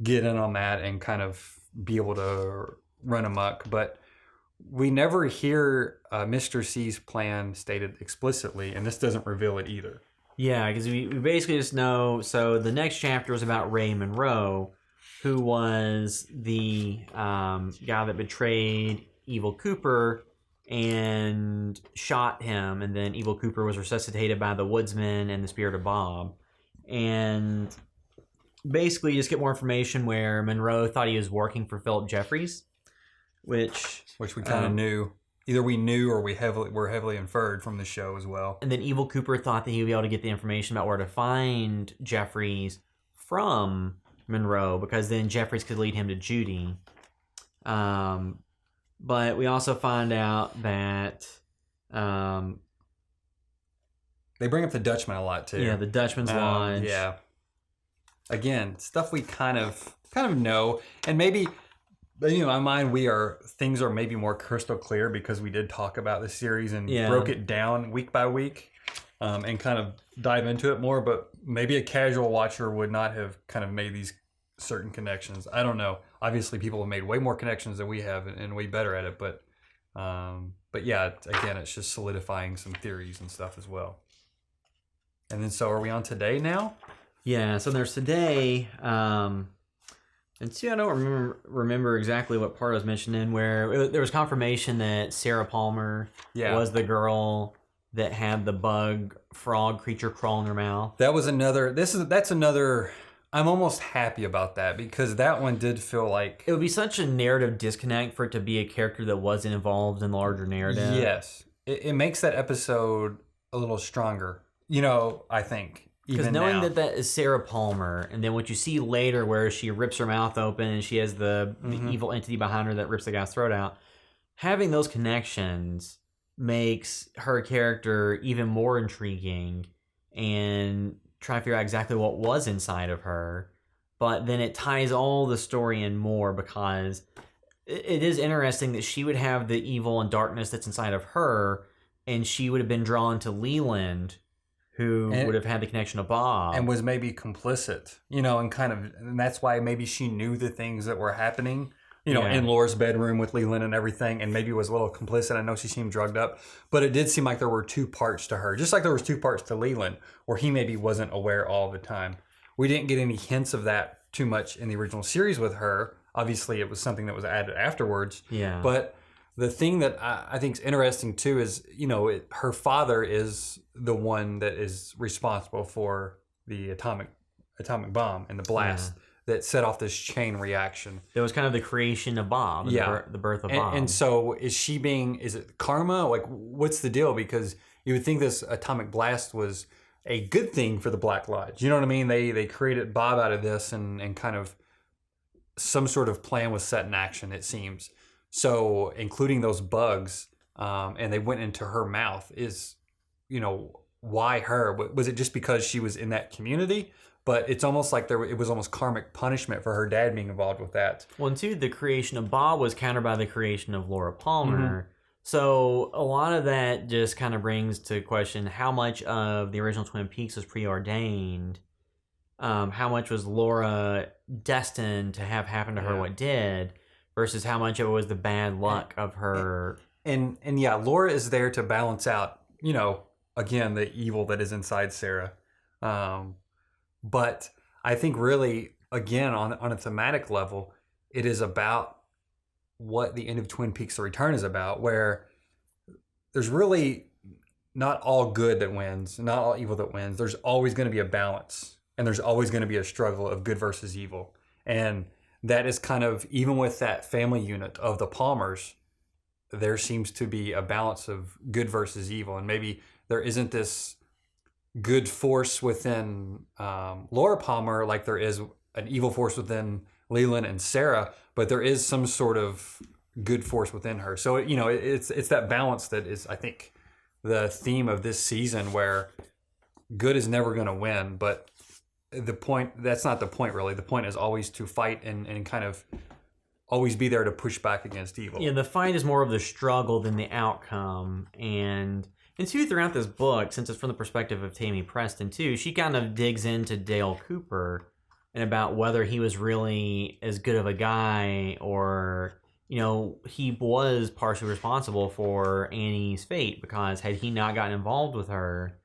get in on that and kind of be able to run amok. But we never hear Mr. C's plan stated explicitly, and this doesn't reveal it either. Yeah, because we basically just know... So the next chapter was about Ray Monroe, who was the guy that betrayed Evil Cooper and shot him, and then Evil Cooper was resuscitated by the woodsman and the spirit of Bob. And basically you just get more information where Monroe thought he was working for Philip Jeffries, which we kind of knew. either we knew or were heavily inferred from the show as well. And then Evil Cooper thought that he would be able to get the information about where to find Jeffries from Monroe, because then Jeffries could lead him to Judy. But we also find out that they bring up the Dutchman a lot too. Yeah, the Dutchman's Lodge. Yeah. Again, stuff we kind of know, and maybe, in my mind, things are maybe more crystal clear because we did talk about the series and broke it down week by week, and kind of dive into it more. But maybe a casual watcher would not have kind of made these certain connections. I don't know. Obviously, people have made way more connections than we have, and way better at it. But yeah, again, it's just solidifying some theories and stuff as well. And then, so are we on today now? Yeah, so there's today, and see, I don't remember exactly what part I was mentioning, where there was confirmation that Sarah Palmer was the girl that had the bug frog creature crawl in her mouth. That was that's another. I'm almost happy about that, because that one did feel like it would be such a narrative disconnect for it to be a character that wasn't involved in the larger narrative. Yes, it makes that episode a little stronger. I think. Because knowing that is Sarah Palmer, and then what you see later where she rips her mouth open and she has the evil entity behind her that rips the guy's throat out, having those connections makes her character even more intriguing and try to figure out exactly what was inside of her. But then it ties all the story in more, because it is interesting that she would have the evil and darkness that's inside of her, and she would have been drawn to Leland, who would have had the connection to Bob. And was maybe complicit, and that's why maybe she knew the things that were happening, in Laura's bedroom with Leland and everything, and maybe was a little complicit. I know she seemed drugged up, but it did seem like there were two parts to her, just like there was two parts to Leland, where he maybe wasn't aware all the time. We didn't get any hints of that too much in the original series with her. Obviously, it was something that was added afterwards. Yeah. But the thing that I think is interesting too is, her father is the one that is responsible for the atomic bomb and the blast that set off this chain reaction. It was kind of the creation of Bob, the birth of Bob. And so is it karma? Like, what's the deal? Because you would think this atomic blast was a good thing for the Black Lodge. You know what I mean? They created Bob out of this, and kind of some sort of plan was set in action, it seems. So, including those bugs, and they went into her mouth, is, why her? Was it just because she was in that community? But it's almost like it was almost karmic punishment for her dad being involved with that. Well, and two, the creation of Bob was countered by the creation of Laura Palmer. So, a lot of that just kind of brings to question how much of the original Twin Peaks was preordained. How much was Laura destined to have happen to her what did, versus how much of it was the bad luck of her. And Laura is there to balance out, again, the evil that is inside Sarah. But I think really, again, on a thematic level, it is about what the end of Twin Peaks: The Return is about, where there's really not all good that wins, not all evil that wins. There's always going to be a balance, and there's always going to be a struggle of good versus evil. And that is kind of, even with that family unit of the Palmers, there seems to be a balance of good versus evil. And maybe there isn't this good force within Laura Palmer like there is an evil force within Leland and Sarah, but there is some sort of good force within her. So, it's that balance that is, I think, the theme of this season, where good is never going to win, but that's not the point, really. The point is always to fight and kind of always be there to push back against evil. Yeah, the fight is more of the struggle than the outcome. And two, throughout this book, since it's from the perspective of Tammy Preston too, she kind of digs into Dale Cooper and about whether he was really as good of a guy, or, he was partially responsible for Annie's fate, because had he not gotten involved with her,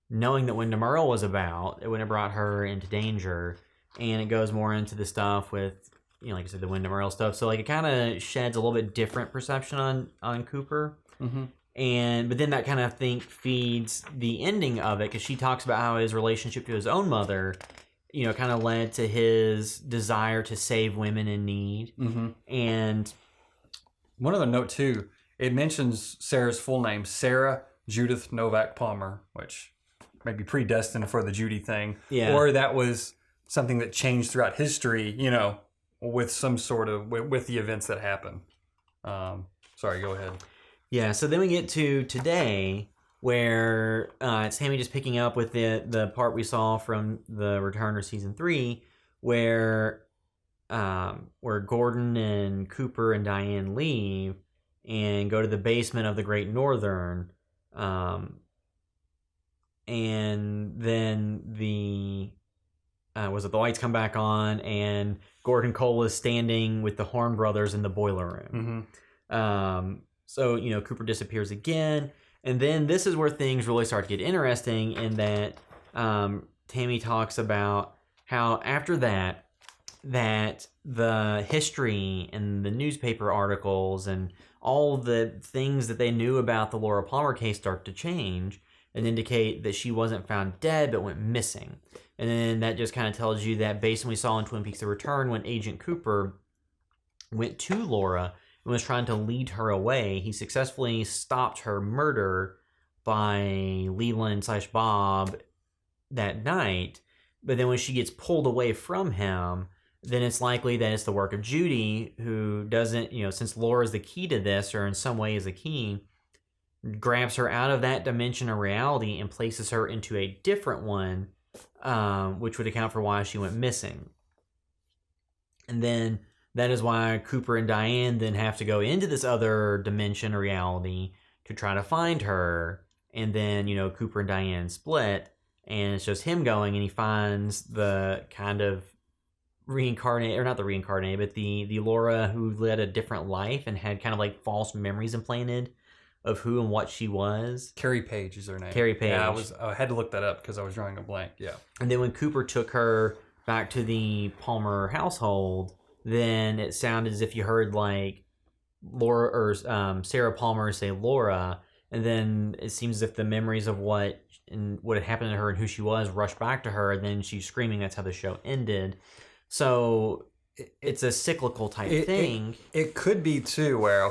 knowing that Windom Earle was about, it would have brought her into danger. And it goes more into the stuff with, like I said, the Windom Earle stuff. So, it kind of sheds a little bit different perception on Cooper. Mm-hmm. But then that kind of, I think, feeds the ending of it, because she talks about how his relationship to his own mother, kind of led to his desire to save women in need. Mm-hmm. And one other note too, it mentions Sarah's full name, Sarah Judith Novak Palmer, which may be predestined for the Judy thing. Yeah. Or that was something that changed throughout history, with some sort of, with the events that happened. Sorry, go ahead. Yeah, so then we get to today, where it's Tammy just picking up with the part we saw from the Returner season 3, where Gordon and Cooper and Diane leave and go to the basement of the Great Northern, and then the lights come back on, and Gordon Cole is standing with the Horn brothers in the boiler room. So Cooper disappears again, and then this is where things really start to get interesting, in that Tammy talks about how after that the history and the newspaper articles and all the things that they knew about the Laura Palmer case start to change and indicate that she wasn't found dead but went missing. And then that just kind of tells you that, based on what we saw in Twin Peaks: The Return, when Agent Cooper went to Laura and was trying to lead her away, he successfully stopped her murder by Leland/Bob that night. But then when she gets pulled away from him, then it's likely that it's the work of Judy, who doesn't, since Laura's the key to this, or in some way is the key, grabs her out of that dimension of reality and places her into a different one, which would account for why she went missing. And then that is why Cooper and Diane then have to go into this other dimension of reality to try to find her. And then, Cooper and Diane split, and it's just him going, and he finds the kind of reincarnated, or not the reincarnated, but the Laura who led a different life and had kind of like false memories implanted of who and what she was. Carrie Page is her name. Carrie Page. Yeah, I had to look that up because I was drawing a blank. Yeah. And then when Cooper took her back to the Palmer household, then it sounded as if you heard like Laura or Sarah Palmer say Laura, and then it seems as if the memories of what had happened to her and who she was rushed back to her, and then she's screaming. That's how the show ended. So it's a cyclical type thing. It could be too, where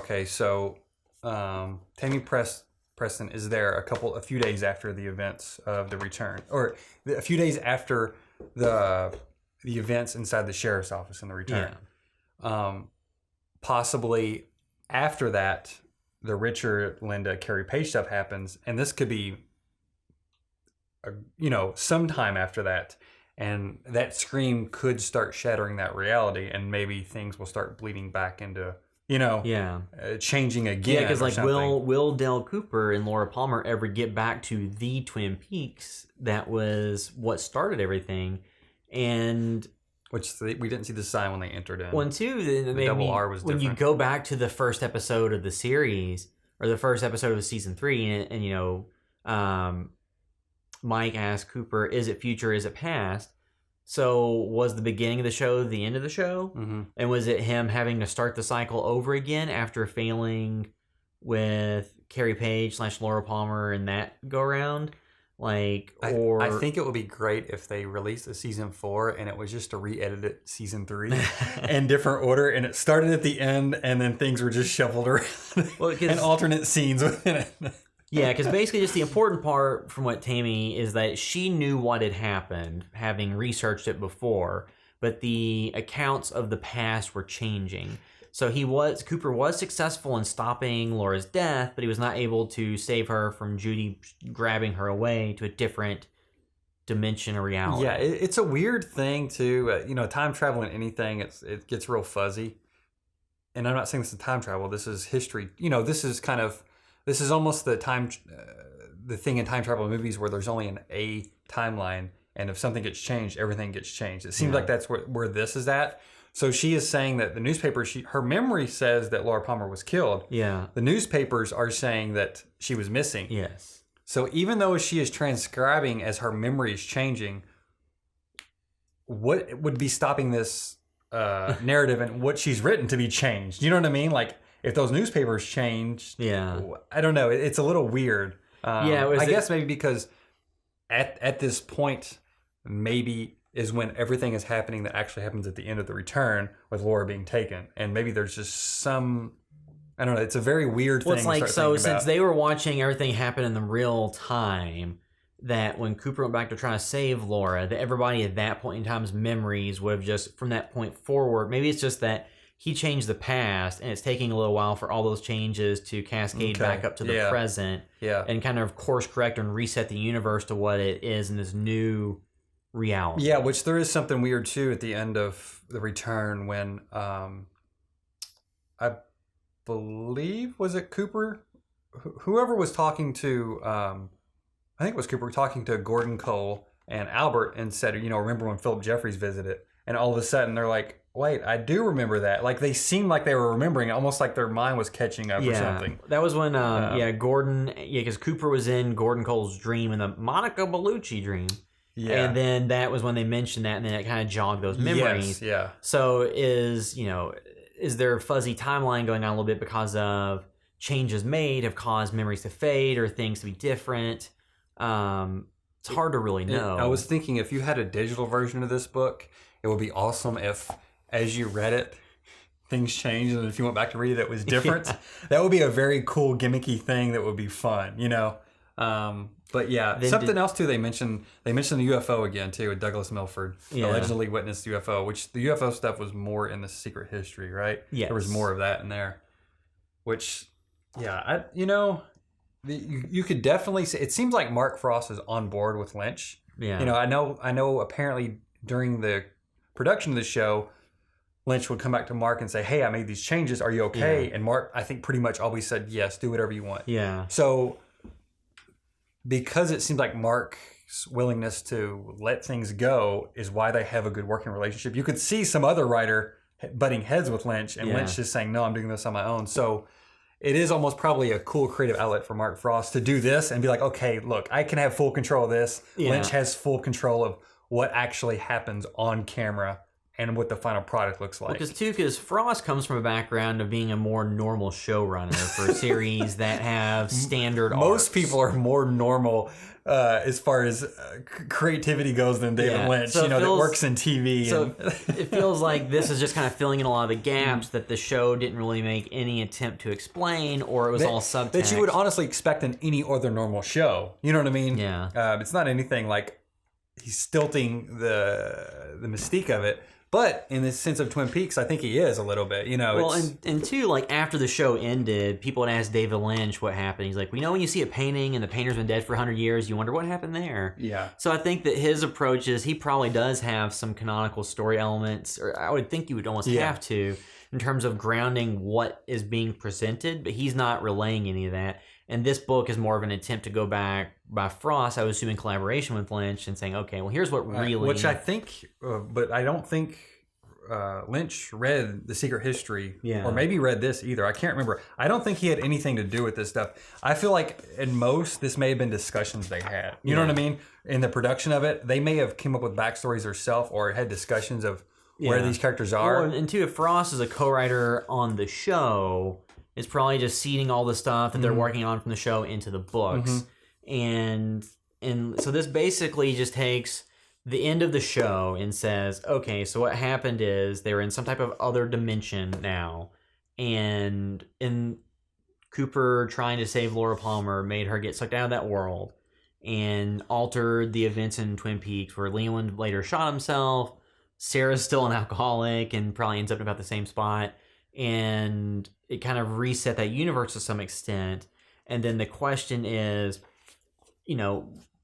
Tammy Preston is there a few days after the events of the Return, or a few days after the events inside the sheriff's office in the Return. Yeah. Possibly after that, the Richard, Linda, Carrie Page stuff happens, and this could be, sometime after that, and that scream could start shattering that reality, and maybe things will start bleeding back into, changing again. Yeah, because will Dale Cooper and Laura Palmer ever get back to the Twin Peaks that was what started everything? And which we didn't see the sign when they entered in. One, two, the double R was different. When you go back to the first episode of the series, or the first episode of season 3, and Mike asked Cooper, is it future, is it past? So was the beginning of the show the end of the show? Mm-hmm. And was it him having to start the cycle over again after failing with Carrie Page / Laura Palmer and that go around? I think it would be great if they released a season 4 and it was just a re-edited season 3 in different order, and it started at the end and then things were just shuffled around and alternate scenes within it. Yeah, because basically just the important part from what Tammy is that she knew what had happened, having researched it before, but the accounts of the past were changing. So Cooper was successful in stopping Laura's death, but he was not able to save her from Judy grabbing her away to a different dimension of reality. Yeah, it's a weird thing too. Time travel in anything, it gets real fuzzy. And I'm not saying this is time travel. This is history. This is almost the thing in time travel movies where there's only a timeline, and if something gets changed, everything gets changed. It seems like that's where this is at. So she is saying that the newspaper, her memory says that Laura Palmer was killed. Yeah. The newspapers are saying that she was missing. Yes. So even though she is transcribing as her memory is changing, what would be stopping this narrative and what she's written to be changed? You know what I mean? Like, if those newspapers changed, I don't know. It's a little weird. I guess maybe because at this point, maybe is when everything is happening that actually happens at the end of the Return with Laura being taken. And maybe there's just some I don't know. It's a very weird thing. Well, it's like, so since they were watching everything happen in the real time, that when Cooper went back to try to save Laura, that everybody at that point in time's memories would have just, from that point forward, maybe it's just that he changed the past and it's taking a little while for all those changes to cascade back up to the present and kind of course correct and reset the universe to what it is in this new reality. Yeah, which there is something weird too at the end of The Return when I believe, was it Cooper? Whoever was talking to, I think it was Cooper talking to Gordon Cole and Albert and said, remember when Philip Jeffries visited? And all of a sudden they're like, wait, I do remember that. Like they seemed like they were remembering it, almost like their mind was catching up or something. That was when, Gordon, because Cooper was in Gordon Cole's dream and the Monica Bellucci dream. Yeah. And then that was when they mentioned that, and then it kind of jogged those memories. Yes, yeah. So is there a fuzzy timeline going on a little bit because of changes made have caused memories to fade or things to be different? It's hard to really know. I was thinking if you had a digital version of this book, it would be awesome if, as you read it, things changed, and if you went back to read it, it was different. That would be a very cool, gimmicky thing that would be fun, But yeah, something else too. They mentioned the UFO again too with Douglas Milford, allegedly witnessed UFO. Which the UFO stuff was more in the Secret History, right? Yeah, there was more of that in there. Which, you could definitely say it seems like Mark Frost is on board with Lynch. Yeah, I know. Apparently, during the production of the show, Lynch would come back to Mark and say, "Hey, I made these changes. Are you okay?" Yeah. And Mark, I think, pretty much always said, "Yes, do whatever you want." Yeah. So, because it seems like Mark's willingness to let things go is why they have a good working relationship. You could see some other writer butting heads with Lynch, and Lynch just saying, "No, I'm doing this on my own." So, it is almost probably a cool creative outlet for Mark Frost to do this and be like, "Okay, look, I can have full control of this." Yeah. Lynch has full control of what actually happens on camera and what the final product looks like. Because Frost comes from a background of being a more normal showrunner for series that have standard Most arcs. people are more normal as far as creativity goes than David Lynch, so that works in TV. So it feels like this is just kind of filling in a lot of the gaps that the show didn't really make any attempt to explain, or it was all subtext. That you would honestly expect in any other normal show. You know what I mean? Yeah. It's not anything like he's stilting the mystique of it. But in the sense of Twin Peaks, I think he is a little bit, Well, and too, like after the show ended, people had asked David Lynch what happened. He's like, when you see a painting and the painter's been dead for 100 years, you wonder what happened there. Yeah. So I think that his approach is he probably does have some canonical story elements, or I would think you would almost have to, in terms of grounding what is being presented, but he's not relaying any of that. And this book is more of an attempt to go back by Frost, I was assuming collaboration with Lynch, and saying, okay, well, here's what really... Which I think, but I don't think Lynch read The Secret History, or maybe read this either. I can't remember. I don't think he had anything to do with this stuff. I feel like, at most, this may have been discussions they had. You know what I mean? In the production of it, they may have come up with backstories themselves or had discussions of where these characters are. Well, and too, if Frost is a co-writer on the show... It's probably just seeding all the stuff that they're working on from the show into the books. And so this basically just takes the end of the show and says, okay, so what happened is they were in some type of other dimension now. And in Cooper trying to save Laura Palmer made her get sucked out of that world and altered the events in Twin Peaks where Leland later shot himself. Sarah's still an alcoholic and probably ends up in about the same spot. And it kind of reset that universe to some extent. And then the question is,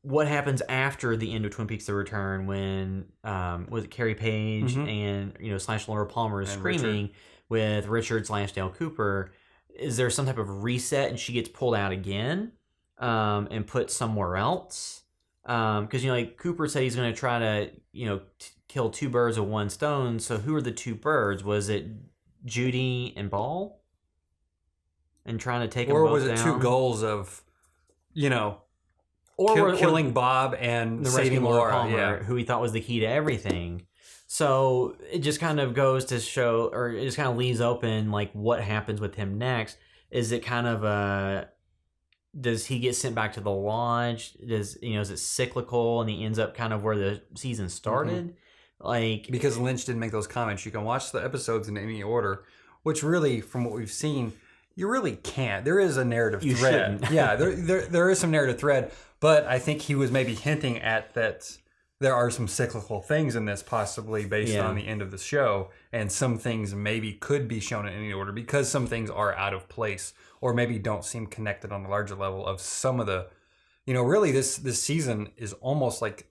what happens after the end of Twin Peaks: The Return when was it Carrie Page and / Laura Palmer is screaming with Richard / Dale Cooper? Is there some type of reset and she gets pulled out again and put somewhere else? Because Cooper said he's going to try to kill two birds with one stone. So who are the two birds? Was it Judy and Ball? And trying to take them both down? Or was it two goals of, killing Bob and saving Laura Palmer, who he thought was the key to everything. So it just kind of goes to show, or it just kind of leaves open, what happens with him next. Is it kind of does he get sent back to the lodge? Is it cyclical and he ends up kind of where the season started? Because Lynch didn't make those comments. You can watch the episodes in any order, which really, from what we've seen, you really can't. There is a narrative You thread. shouldn't. Yeah, there is some narrative thread, but I think he was maybe hinting at that there are some cyclical things in this, possibly based on the end of the show, and some things maybe could be shown in any order because some things are out of place or maybe don't seem connected on the larger level of some of the, really this season is almost like,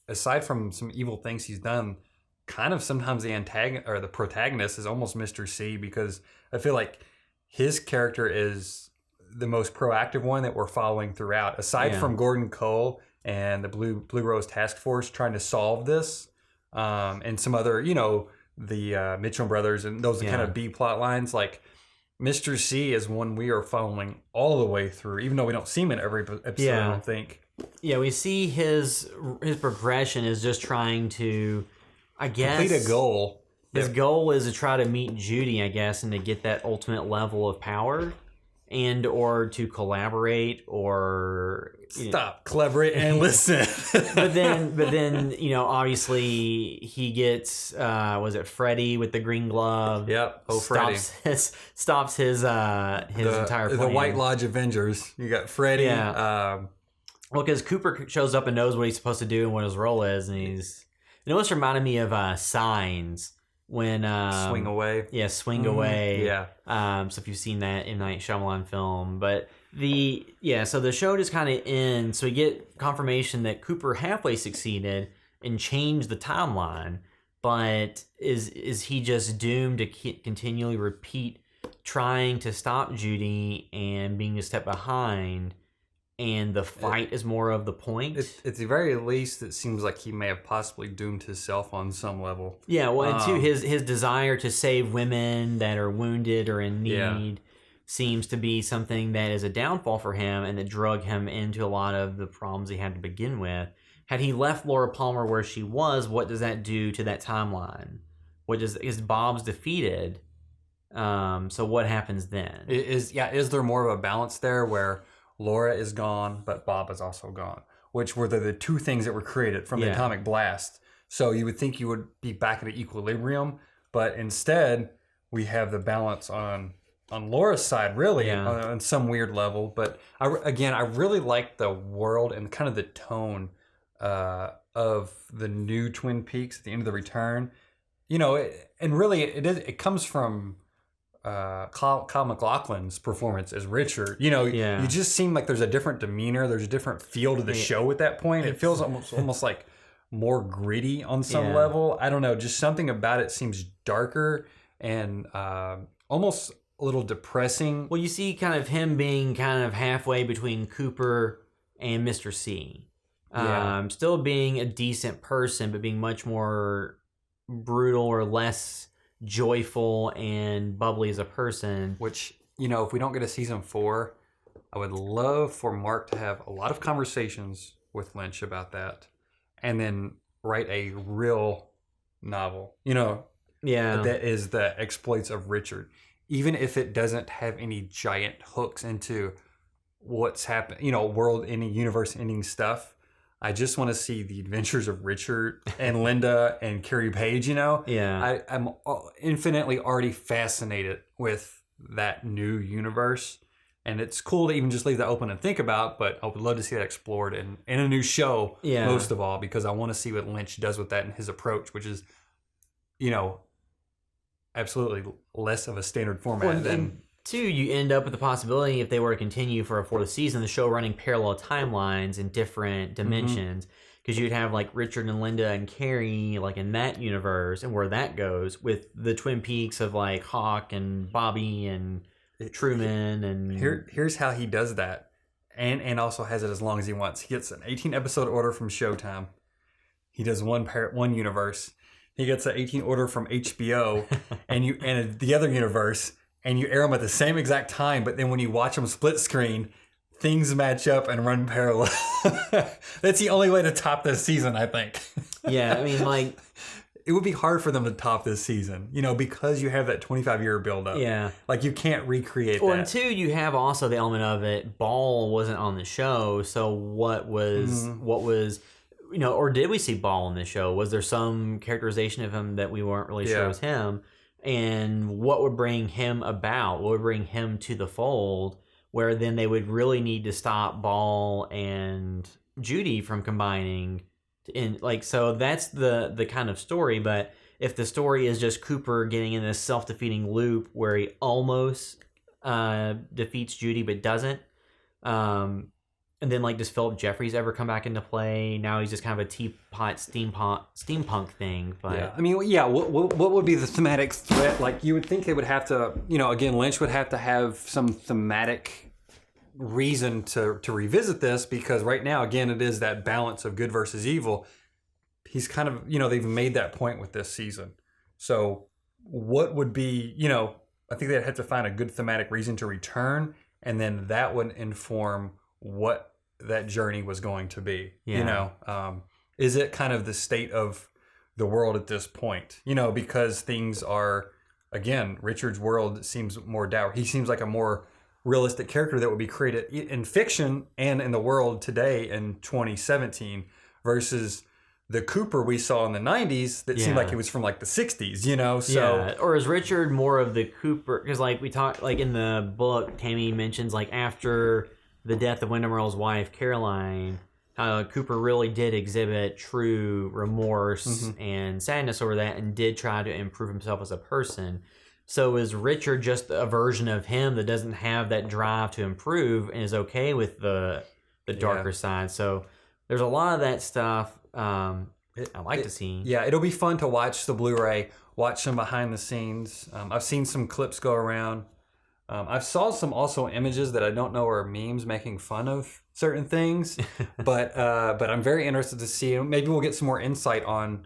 aside from some evil things he's done, kind of sometimes the antagonist or the protagonist is almost Mr. C, because I feel like his character is the most proactive one that we're following throughout, aside from Gordon Cole and the Blue Rose Task Force trying to solve this, and some other, the Mitchell brothers and those kind of B plot lines. Like Mr. C is one we are following all the way through, even though we don't see him in every episode. I don't think. Yeah, we see his progression is just trying to, I guess, complete a goal. His goal is to try to meet Judy, I guess, and to get that ultimate level of power, and or to collaborate or collaborate and listen. but then obviously he gets was it Freddy with the green glove? Yep. Stops his entire plan. The White Lodge Avengers. You got Freddy. Yeah. Well, because Cooper shows up and knows what he's supposed to do and what his role is, and it almost reminded me of Signs. When Swing Away. Yeah, Swing Away. Yeah. So if you've seen that M. Night Shyamalan film. But so the show just kind of ends. So we get confirmation that Cooper halfway succeeded and changed the timeline. But is he just doomed to continually repeat trying to stop Judy and being a step behind? And the fight is more of the point. At the very least, it seems like he may have possibly doomed himself on some level. Yeah, well, and two, his desire to save women that are wounded or in need seems to be something that is a downfall for him and that drug him into a lot of the problems he had to begin with. Had he left Laura Palmer where she was, what does that do to that timeline? Is Bob's defeated? So what happens then? Is there more of a balance there where Laura is gone, but Bob is also gone, which were the two things that were created from the atomic blast. So you would think you would be back at an equilibrium, but instead we have the balance on Laura's side, really, on some weird level. But I really like the world and kind of the tone of the new Twin Peaks at the end of the return. It comes from Kyle MacLachlan's performance as Richard. You just seem like there's a different demeanor, there's a different feel to the show at that point. It feels almost like more gritty on some level. I don't know, just something about it seems darker and almost a little depressing. Well, you see kind of him being kind of halfway between Cooper and Mr. C. Still being a decent person, but being much more brutal or less joyful and bubbly as a person. Which, if we don't get a season 4, I would love for Mark to have a lot of conversations with Lynch about that and then write a real novel, that is the exploits of Richard. Even if it doesn't have any giant hooks into what's happened, world-ending, universe-ending stuff. I just want to see the adventures of Richard and Linda and Carrie Page, I'm infinitely already fascinated with that new universe. And it's cool to even just leave that open and think about, but I would love to see that explored in a new show, most of all, because I want to see what Lynch does with that and his approach, which is, absolutely less of a standard format than... Two, you end up with the possibility, if they were to continue for a 4th season, the show running parallel timelines in different dimensions. Because you'd have like Richard and Linda and Carrie like in that universe and where that goes with the Twin Peaks of like Hawk and Bobby and Truman. And here's how he does that, and also has it as long as he wants. He gets an 18 episode order from Showtime. He does one universe. He gets an 18 order from HBO, and the other universe. And you air them at the same exact time, but then when you watch them split screen, things match up and run parallel. That's the only way to top this season, I think. Yeah, I mean, like... It would be hard for them to top this season, because you have that 25-year buildup. Yeah. Like, you can't recreate that. Well, and two, you have also the element of it, Ball wasn't on the show, so what was... or did we see Ball in the show? Was there some characterization of him that we weren't really sure was him? and what would bring him about, what would bring him to the fold, where then they would really need to stop Ball and Judy from combining. So that's the kind of story. But if the story is just Cooper getting in this self-defeating loop where he almost defeats Judy but doesn't, and then does Philip Jeffries ever come back into play? Now he's just kind of a teapot steampunk thing. But yeah, I mean, yeah. What would be the thematic threat? Like, you would think they would have to, again, Lynch would have to have some thematic reason to revisit this, because right now, again, it is that balance of good versus evil. He's kind of, they've made that point with this season. So what would be, I think they'd have to find a good thematic reason to return, and then that would inform what that journey was going to be. Is it kind of the state of the world at this point, because things are, again, Richard's world seems more dour. He seems like a more realistic character that would be created in fiction and in the world today in 2017 versus the Cooper we saw in the 90s that seemed like he was from the 60s, so or is Richard more of the Cooper, because we talked in the book, Tammy mentions after the death of Windom Earle's wife, Caroline, Cooper really did exhibit true remorse and sadness over that, and did try to improve himself as a person. So is Richard just a version of him that doesn't have that drive to improve and is okay with the darker side? So there's a lot of that stuff I'd like to see. Yeah, it'll be fun to watch the Blu-ray, watch some behind the scenes. I've seen some clips go around. I've saw some also images that I don't know are memes making fun of certain things, but I'm very interested to see. Maybe we'll get some more insight on,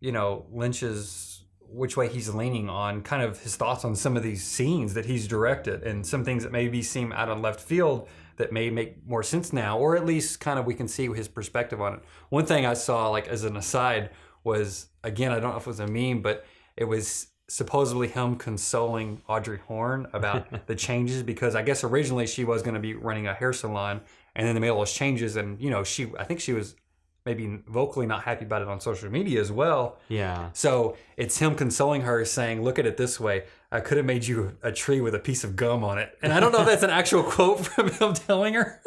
Lynch's, which way he's leaning on, kind of his thoughts on some of these scenes that he's directed, and some things that maybe seem out of left field that may make more sense now, or at least kind of we can see his perspective on it. One thing I saw, as an aside, was, again, I don't know if it was a meme, but it was supposedly him consoling Audrey Horne about the changes, because I guess originally she was going to be running a hair salon, and then they made all those changes, and I think she was maybe vocally not happy about it on social media as well. Yeah. So it's him consoling her, saying, "Look at it this way. I could have made you a tree with a piece of gum on it." And I don't know if that's an actual quote from him telling her,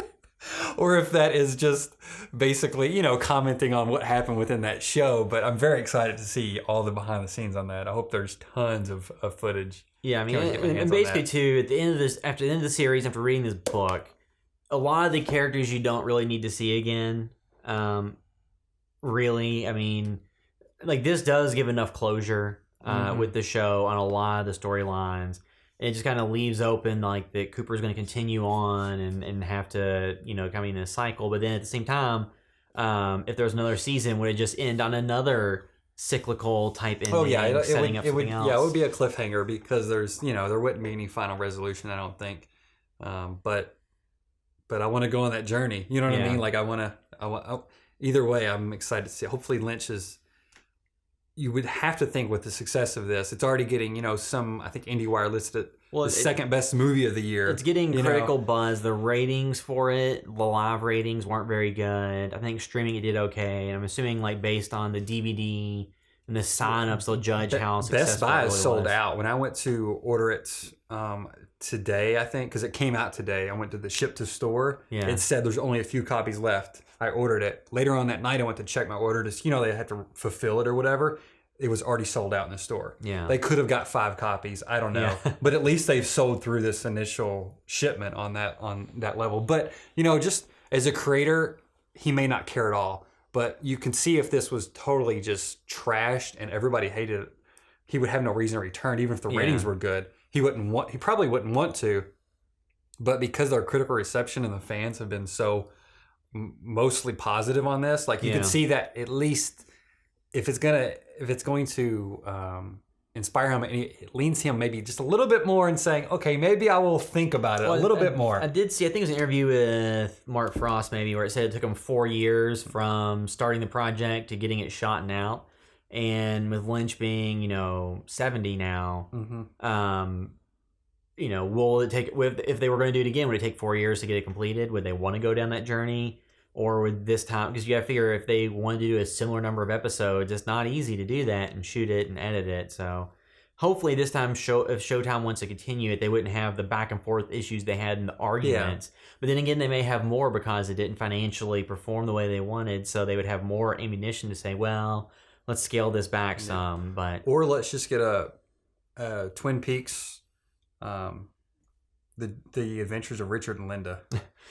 or if that is just basically, commenting on what happened within that show. But I'm very excited to see all the behind the scenes on that. I hope there's tons of footage. Yeah, I mean, and basically too, at the end of this, after the end of the series, after reading this book, a lot of the characters you don't really need to see again. Really, I mean, this does give enough closure with the show on a lot of the storylines. It just kind of leaves open that Cooper's going to continue on and have to, come in a cycle. But then at the same time, if there's another season, would it just end on another cyclical type ending? Oh yeah, setting up something else? Yeah, it would be a cliffhanger, because there's, there wouldn't be any final resolution, I don't think. But I want to go on that journey. You know what I mean? Either way, I'm excited to see. Hopefully Lynch is, you would have to think with the success of this, it's already getting, some, I think IndieWire listed it the second best movie of the year. It's getting critical buzz. The ratings for it, the live ratings weren't very good. I think streaming it did okay. And I'm assuming based on the DVD and the sign-ups, they'll judge how successful Best Buy it is really sold was. out. When I went to order it today, I think, because it came out today, I went to the ship to store. Yeah. It said there's only a few copies left. I ordered it. Later on that night, I went to check my order to, they had to fulfill it or whatever. It was already sold out in the store. Yeah. They could have got 5 copies. I don't know. Yeah. But at least they've sold through this initial shipment on that level. But, just as a creator, he may not care at all. But you can see if this was totally just trashed and everybody hated it, he would have no reason to return, even if the ratings were good. He probably wouldn't want to. But because their critical reception and the fans have been so mostly positive on this, you can see that at least if it's going to inspire him, and it leans him maybe just a little bit more in saying, okay, maybe I will think about it a little bit more. I did see, I think it was an interview with Mark Frost maybe, where it said it took him 4 years from starting the project to getting it shot and out. And with Lynch being, 70 now, will it take, if they were going to do it again, would it take 4 years to get it completed? Would they want to go down that journey? Or would this time, because you got to figure if they wanted to do a similar number of episodes, it's not easy to do that and shoot it and edit it. So hopefully this time, if Showtime wants to continue it, they wouldn't have the back and forth issues they had in the arguments. Yeah. But then again, they may have more because it didn't financially perform the way they wanted, so they would have more ammunition to say, well, let's scale this back some. Or let's just get a Twin Peaks, the Adventures of Richard and Linda.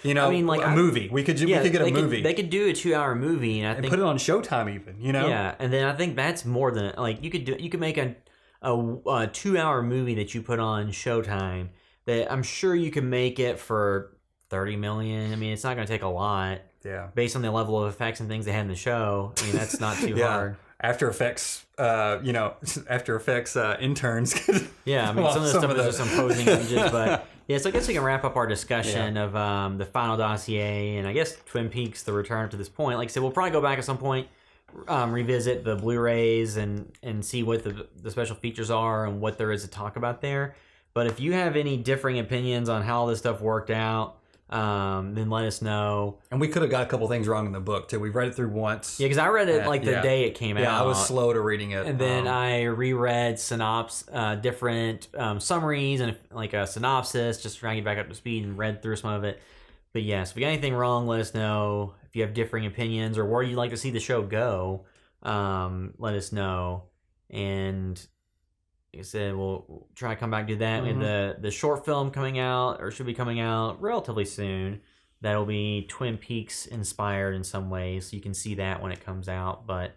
You know, a movie. We could get a movie. They could do a 2-hour movie, and I think put it on Showtime even. You know, yeah. And then I think that's more than you could make a 2-hour movie that you put on Showtime. That I'm sure you can make it for $30 million. I mean, it's not going to take a lot. Yeah. Based on the level of effects and things they had in the show, I mean, that's not too hard. After Effects, After Effects interns. Yeah, I mean, some of the stuff is just some posing images, but yeah. So I guess we can wrap up our discussion of the final dossier, and I guess Twin Peaks: The Return up to this point. Like I said, we'll probably go back at some point, revisit the Blu-rays and see what the special features are and what there is to talk about there. But if you have any differing opinions on how this stuff worked out, then let us know. And we could have got a couple things wrong in the book too. We read it through once. Yeah, because I read it the day it came out. Yeah, I was slow to reading it. And then I reread different summaries and a synopsis, just trying to get back up to speed, and read through some of it. But yeah, so if you got anything wrong, let us know. If you have differing opinions or where you'd like to see the show go, let us know. And like I said, we'll try to come back to that. Mm-hmm. We have the short film coming out, or should be coming out relatively soon. That'll be Twin Peaks inspired in some ways, so you can see that when it comes out. But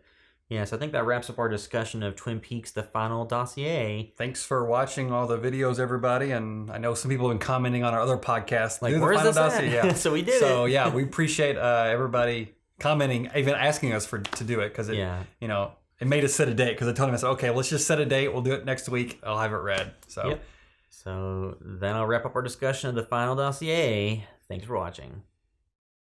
yeah, so I think that wraps up our discussion of Twin Peaks: The Final Dossier. Thanks for watching all the videos, everybody. And I know some people have been commenting on our other podcasts. Like, where's this at? Yeah. So we did it. So yeah, we appreciate everybody commenting, even asking us to do it, because it made us set a date, because I told him, I said, okay, let's just set a date. We'll do it next week. I'll have it read. So, So that'll wrap up our discussion of The Final Dossier. Thanks for watching.